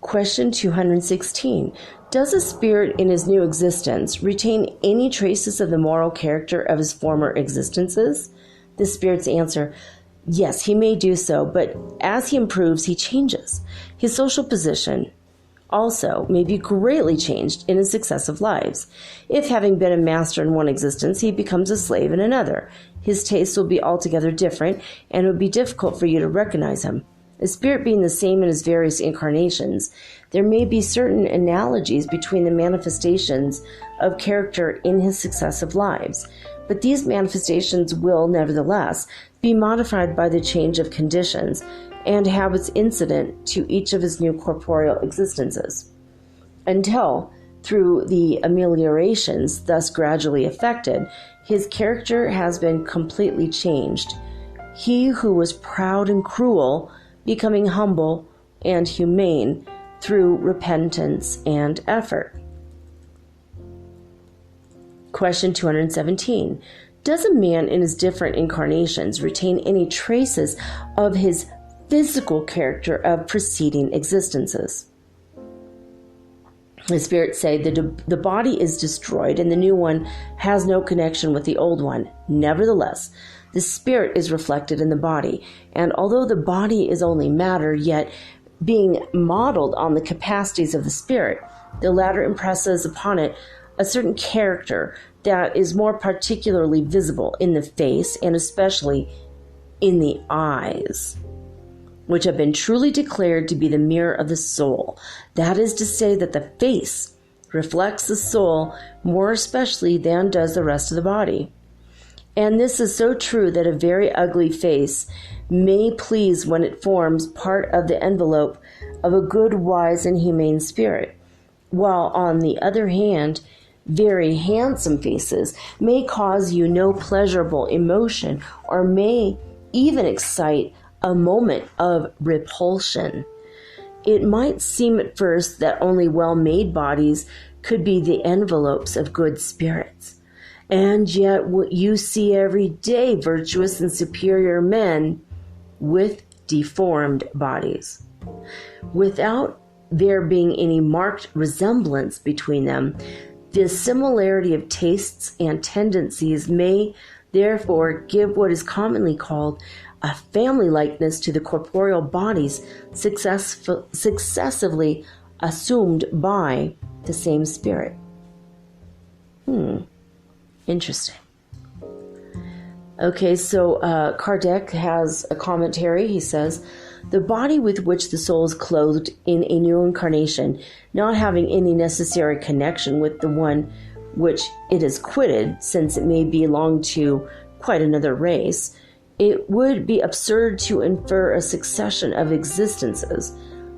Question 216. Does a spirit in his new existence retain any traces of the moral character of his former existences? The spirits answer, yes, he may do so, but as he improves, he changes. His social position also may be greatly changed in his successive lives. If, having been a master in one existence, he becomes a slave in another, his tastes will be altogether different, and it would be difficult for you to recognize him. A spirit being the same in his various incarnations, there may be certain analogies between the manifestations of character in his successive lives, but these manifestations will, nevertheless, be modified by the change of conditions and habits incident to each of his new corporeal existences, until, through the ameliorations thus gradually effected, his character has been completely changed. He who was proud and cruel, becoming humble and humane through repentance and effort. Question 217. Does a man in his different incarnations retain any traces of his physical character of preceding existences? The spirits say that the body is destroyed and the new one has no connection with the old one. Nevertheless, the spirit is reflected in the body, and although the body is only matter, yet being modeled on the capacities of the spirit, the latter impresses upon it a certain character that is more particularly visible in the face and especially in the eyes, which have been truly declared to be the mirror of the soul. That is to say that the face reflects the soul more especially than does the rest of the body. And this is so true that a very ugly face may please when it forms part of the envelope of a good, wise, and humane spirit, while on the other hand, very handsome faces may cause you no pleasurable emotion or may even excite a moment of repulsion. It might seem at first that only well-made bodies could be the envelopes of good spirits. And yet what you see every day virtuous and superior men with deformed bodies. Without there being any marked resemblance between them, the similarity of tastes and tendencies may therefore give what is commonly called a family likeness to the corporeal bodies successively assumed by the same spirit. Interesting. Okay, so Kardec has a commentary. He says, the body with which the soul is clothed in a new incarnation, not having any necessary connection with the one which it is quitted, since it may belong to quite another race, it would be absurd to infer a succession of existences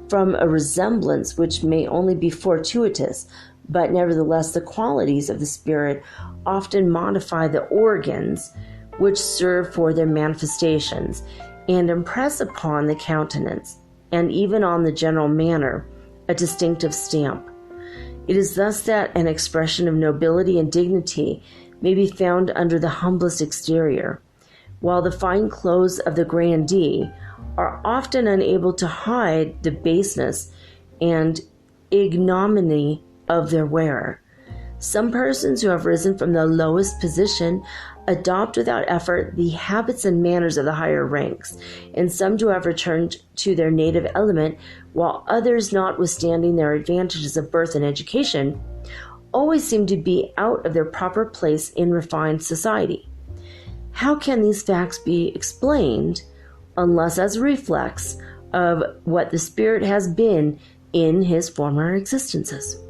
from a resemblance which may only be fortuitous, but nevertheless the qualities of the spirit often modify the organs which serve for their manifestations, and impress upon the countenance, and even on the general manner, a distinctive stamp. It is thus that an expression of nobility and dignity may be found under the humblest exterior, while the fine clothes of the grandee are often unable to hide the baseness and ignominy of their wearer. Some persons who have risen from the lowest position adopt without effort the habits and manners of the higher ranks, and some who have returned to their native element, while others, notwithstanding their advantages of birth and education, always seem to be out of their proper place in refined society. How can these facts be explained unless as a reflex of what the spirit has been in his former existences?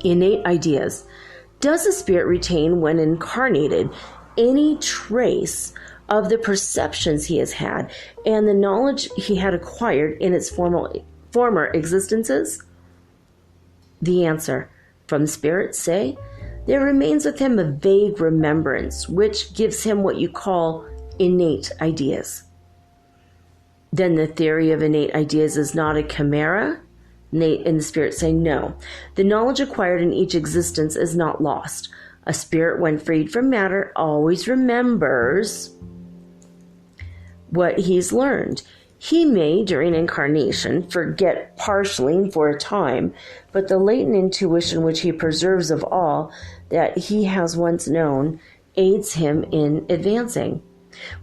Innate ideas. Does the spirit retain, when incarnated, any trace of the perceptions he has had and the knowledge he had acquired in its former existences? The answer from the spirit say, there remains with him a vague remembrance, which gives him what you call innate ideas. Then the theory of innate ideas is not a chimera? Nate and the spirit say no. The knowledge acquired in each existence is not lost. A spirit, when freed from matter, always remembers what he's learned. He may, during incarnation, forget partially and for a time, but the latent intuition which he preserves of all that he has once known aids him in advancing.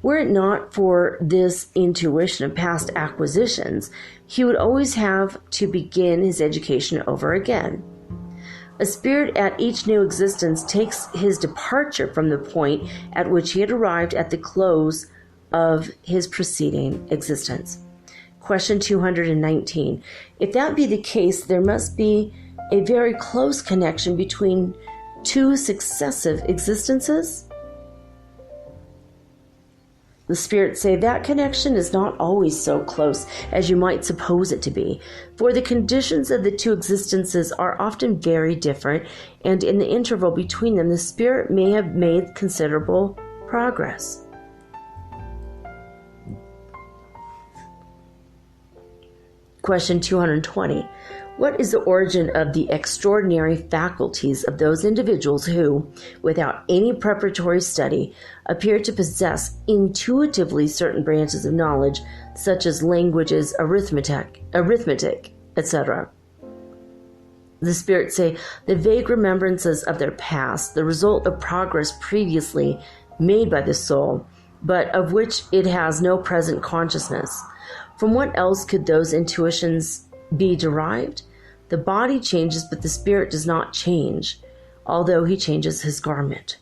Were it not for this intuition of past acquisitions, he would always have to begin his education over again. A spirit at each new existence takes his departure from the point at which he had arrived at the close of his preceding existence. Question 219. If that be the case, there must be a very close connection between two successive existences? The spirits say that connection is not always so close as you might suppose it to be, for the conditions of the two existences are often very different, and in the interval between them the spirit may have made considerable progress. Question 220. What is the origin of the extraordinary faculties of those individuals who, without any preparatory study, appear to possess intuitively certain branches of knowledge, such as languages, arithmetic, etc.? The spirits say the vague remembrances of their past, the result of progress previously made by the soul, but of which it has no present consciousness. From what else could those intuitions be derived? The body changes, but the spirit does not change, although he changes his garment.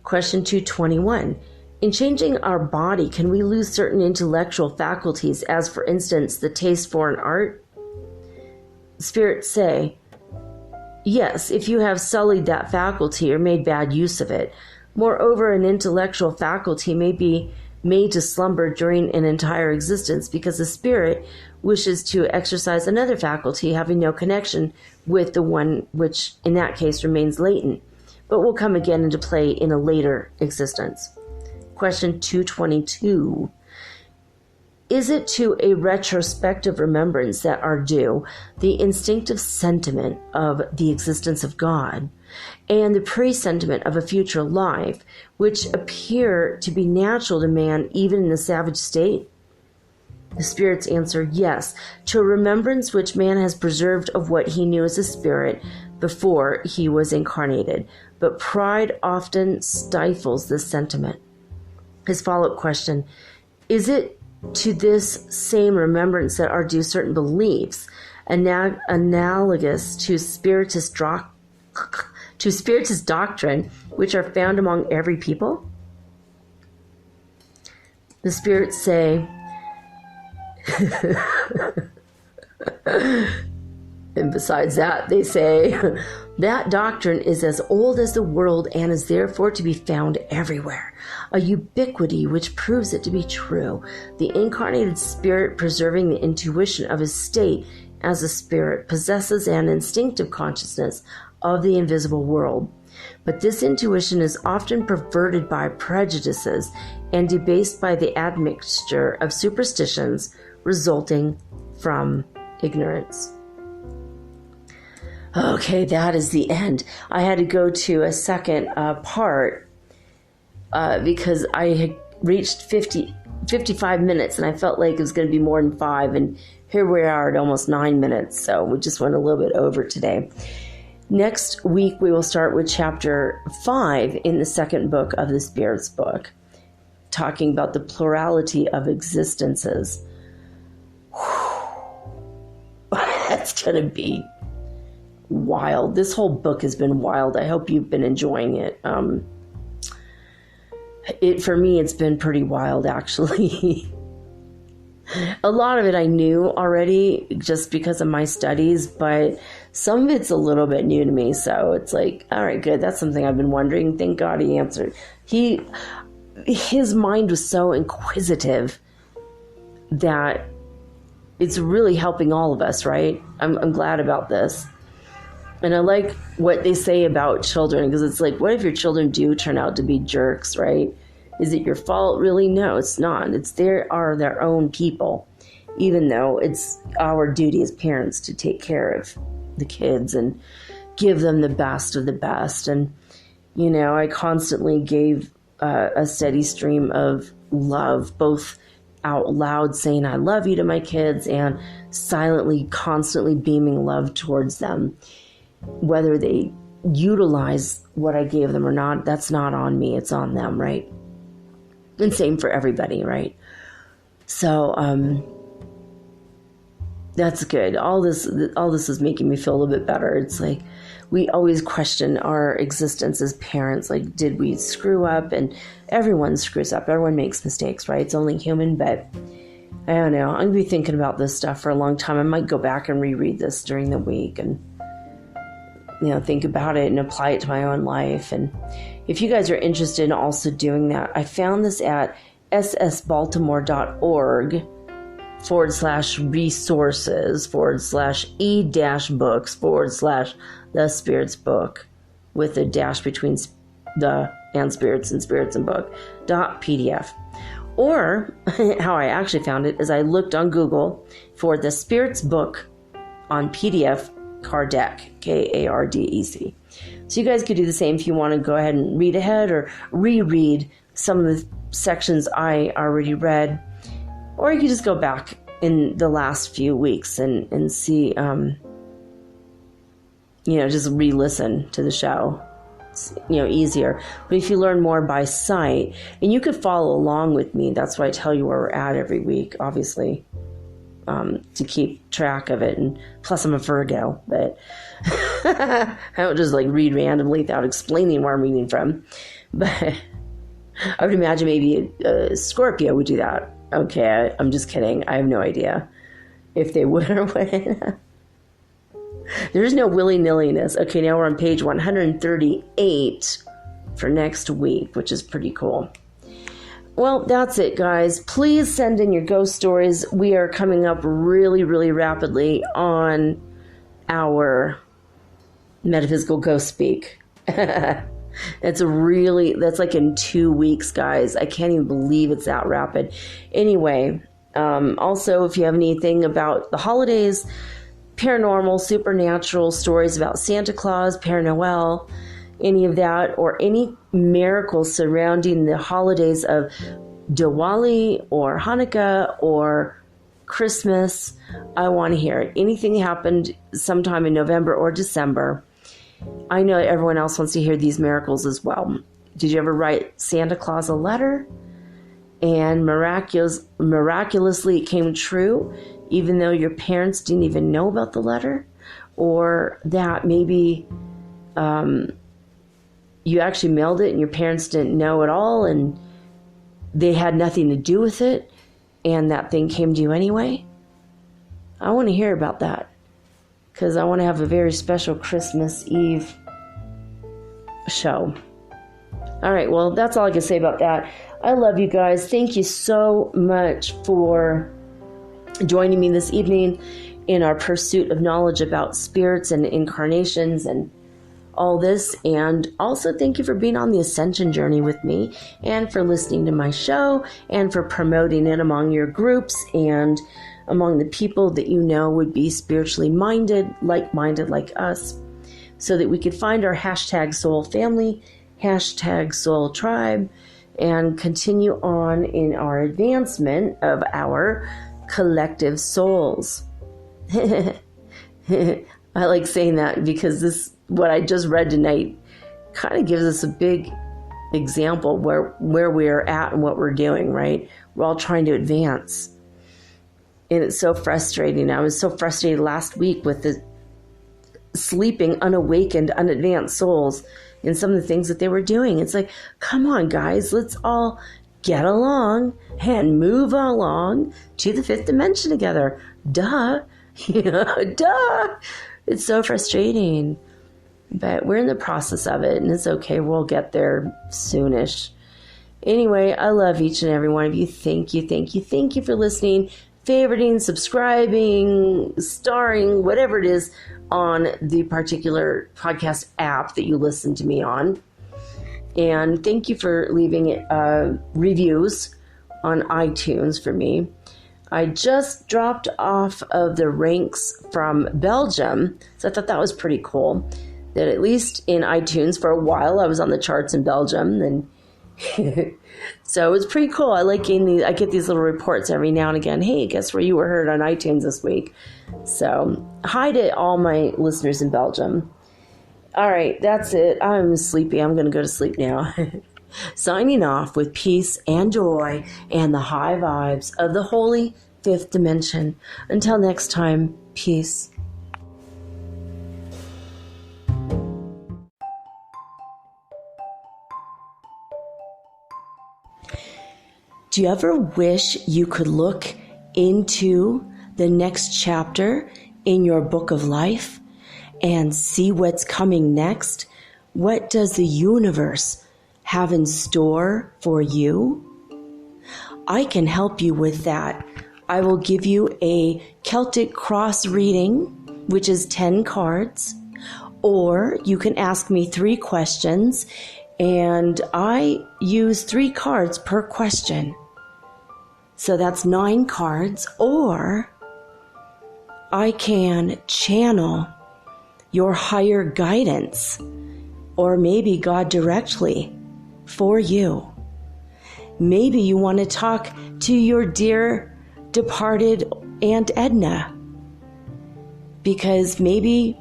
Question 221. In changing our body, can we lose certain intellectual faculties, as for instance, the taste for an art? Spirits say, Yes, if you have sullied that faculty or made bad use of it. Moreover, an intellectual faculty may be made to slumber during an entire existence because the spirit wishes to exercise another faculty having no connection with the one which in that case remains latent, but will come again into play in a later existence. Question 222. Is it to a retrospective remembrance that are due the instinctive sentiment of the existence of God and the presentiment of a future life, which appear to be natural to man even in the savage state? The spirits answer yes, to a remembrance which man has preserved of what he knew as a spirit before he was incarnated, but pride often stifles this sentiment. His follow-up question, is it to this same remembrance that are due certain beliefs analogous to spiritist doctrine, which are found among every people? The spirits say, and besides that, they say, that doctrine is as old as the world and is therefore to be found everywhere, a ubiquity which proves it to be true. The incarnated spirit, preserving the intuition of his state as a spirit, possesses an instinctive consciousness of the invisible world. But this intuition is often perverted by prejudices and debased by the admixture of superstitions resulting from ignorance. Okay, that is the end. I had to go to a second part because I had reached 55 minutes and I felt like it was going to be more than 5, and here we are at almost 9 minutes, so we just went a little bit over today. Next week we will start with chapter 5 in the second book of the Spirit's book, talking about the plurality of existences. That's going to be wild. This whole book has been wild. I hope you've been enjoying it. For me, it's been pretty wild, actually. A lot of it I knew already just because of my studies, but some of it's a little bit new to me. So it's like, all right, good. That's something I've been wondering. Thank God he answered. His mind was so inquisitive that it's really helping all of us, right? I'm glad about this. And I like what they say about children, because it's like, what if your children do turn out to be jerks, right? Is it your fault? Really? No, it's not. They are their own people, even though it's our duty as parents to take care of the kids and give them the best of the best. And, you know, I constantly gave a steady stream of love, both out loud saying I love you to my kids and silently, constantly beaming love towards them. Whether they utilize what I gave them or not, that's not on me. It's on them, right? And same for everybody, right? So, that's good. All this is making me feel a little bit better. It's like we always question our existence as parents. Like, did we screw up? And everyone screws up. Everyone makes mistakes, right? It's only human, but I don't know. I'm going to be thinking about this stuff for a long time. I might go back and reread this during the week and, you know, think about it and apply it to my own life. And if you guys are interested in also doing that, I found this at ssbaltimore.org/resources/e-books/the Spirit's book with a dash between the and spirits and spirits and book .pdf. Or how I actually found it is I looked on Google for the Spirit's book on PDF Kardec, Kardec. So you guys could do the same if you want to go ahead and read ahead or reread some of the sections I already read. Or you could just go back in the last few weeks and see, just re-listen to the show. It's, easier. But if you learn more by sight, and you could follow along with me, that's why I tell you where we're at every week, obviously. To keep track of it, and plus I'm a Virgo, but I don't just read randomly without explaining where I'm reading from. But I would imagine maybe a Scorpio would do that. Okay, I'm just kidding. I have no idea if they would or wouldn't. There's no willy-nilliness. Okay, now we're on page 138 for next week, which is pretty cool. Well, that's it, guys. Please send in your ghost stories. We are coming up really, really rapidly on our Metaphysical Ghost Speak. That's like in 2 weeks, guys. I can't even believe it's that rapid. Anyway, also, if you have anything about the holidays, paranormal, supernatural stories about Santa Claus, Père Noël, any of that, or any miracles surrounding the holidays of Diwali or Hanukkah or Christmas, I want to hear it. Anything happened sometime in November or December. I know everyone else wants to hear these miracles as well. Did you ever write Santa Claus a letter and miraculously it came true, even though your parents didn't even know about the letter? Or that maybe you actually mailed it and your parents didn't know at all and they had nothing to do with it and that thing came to you anyway? I want to hear about that because I want to have a very special Christmas Eve show. All right, well, that's all I can say about that. I love you guys. Thank you so much for joining me this evening in our pursuit of knowledge about spirits and incarnations and all this. And also thank you for being on the Ascension journey with me and for listening to my show and for promoting it among your groups and among the people that you know would be spiritually minded like us, so that we could find our hashtag soul family, hashtag soul tribe, and continue on in our advancement of our collective souls. I like saying that because what I just read tonight kind of gives us a big example where we're at and what we're doing, right? We're all trying to advance. And it's so frustrating. I was so frustrated last week with the sleeping, unawakened, unadvanced souls and some of the things that they were doing. It's like, come on, guys, let's all get along and move along to the fifth dimension together. Duh. Duh. It's so frustrating. But we're in the process of it, and it's okay. We'll get there soonish. Anyway, I love each and every one of you. Thank you, thank you, thank you for listening, favoriting, subscribing, starring, whatever it is on the particular podcast app that you listen to me on. And thank you for leaving reviews on iTunes for me. I just dropped off of the ranks from Belgium, so I thought that was pretty cool. That at least in iTunes for a while I was on the charts in Belgium, and so it was pretty cool. I get these little reports every now and again. Hey, guess where you were heard on iTunes this week? So hi to all my listeners in Belgium. All right, that's it. I'm sleepy. I'm going to go to sleep now. Signing off with peace and joy and the high vibes of the holy fifth dimension. Until next time, peace. Do you ever wish you could look into the next chapter in your book of life and see what's coming next? What does the universe have in store for you? I can help you with that. I will give you a Celtic cross reading, which is 10 cards, or you can ask me 3 questions, and I use 3 cards per question. So that's 9 cards, or I can channel your higher guidance, or maybe God directly for you. Maybe you want to talk to your dear departed Aunt Edna, because maybe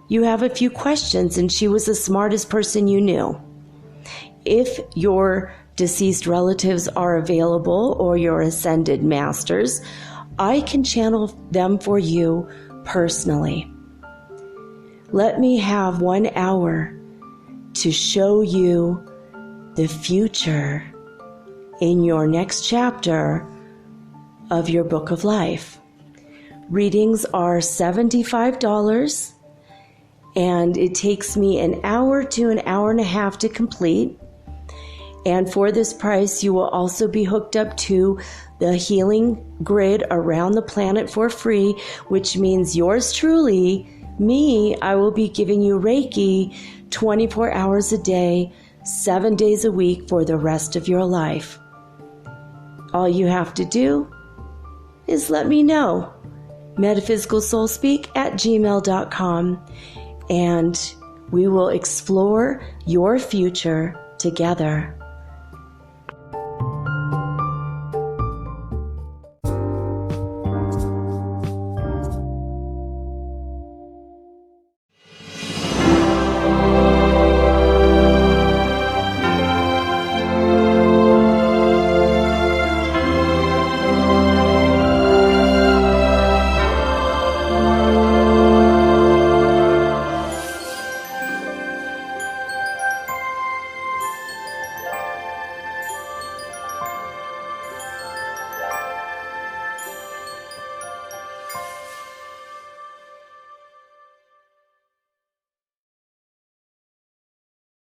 you have a few questions and she was the smartest person you knew. If your deceased relatives are available or your ascended masters, I can channel them for you personally. Let me have 1 hour to show you the future in your next chapter of your book of life. Readings are $75 and it takes me an hour to an hour and a half to complete. And for this price, you will also be hooked up to the healing grid around the planet for free, which means yours truly, me, I will be giving you Reiki 24 hours a day, 7 days a week for the rest of your life. All you have to do is let me know. metaphysicalsoulspeak@gmail.com, and we will explore your future together.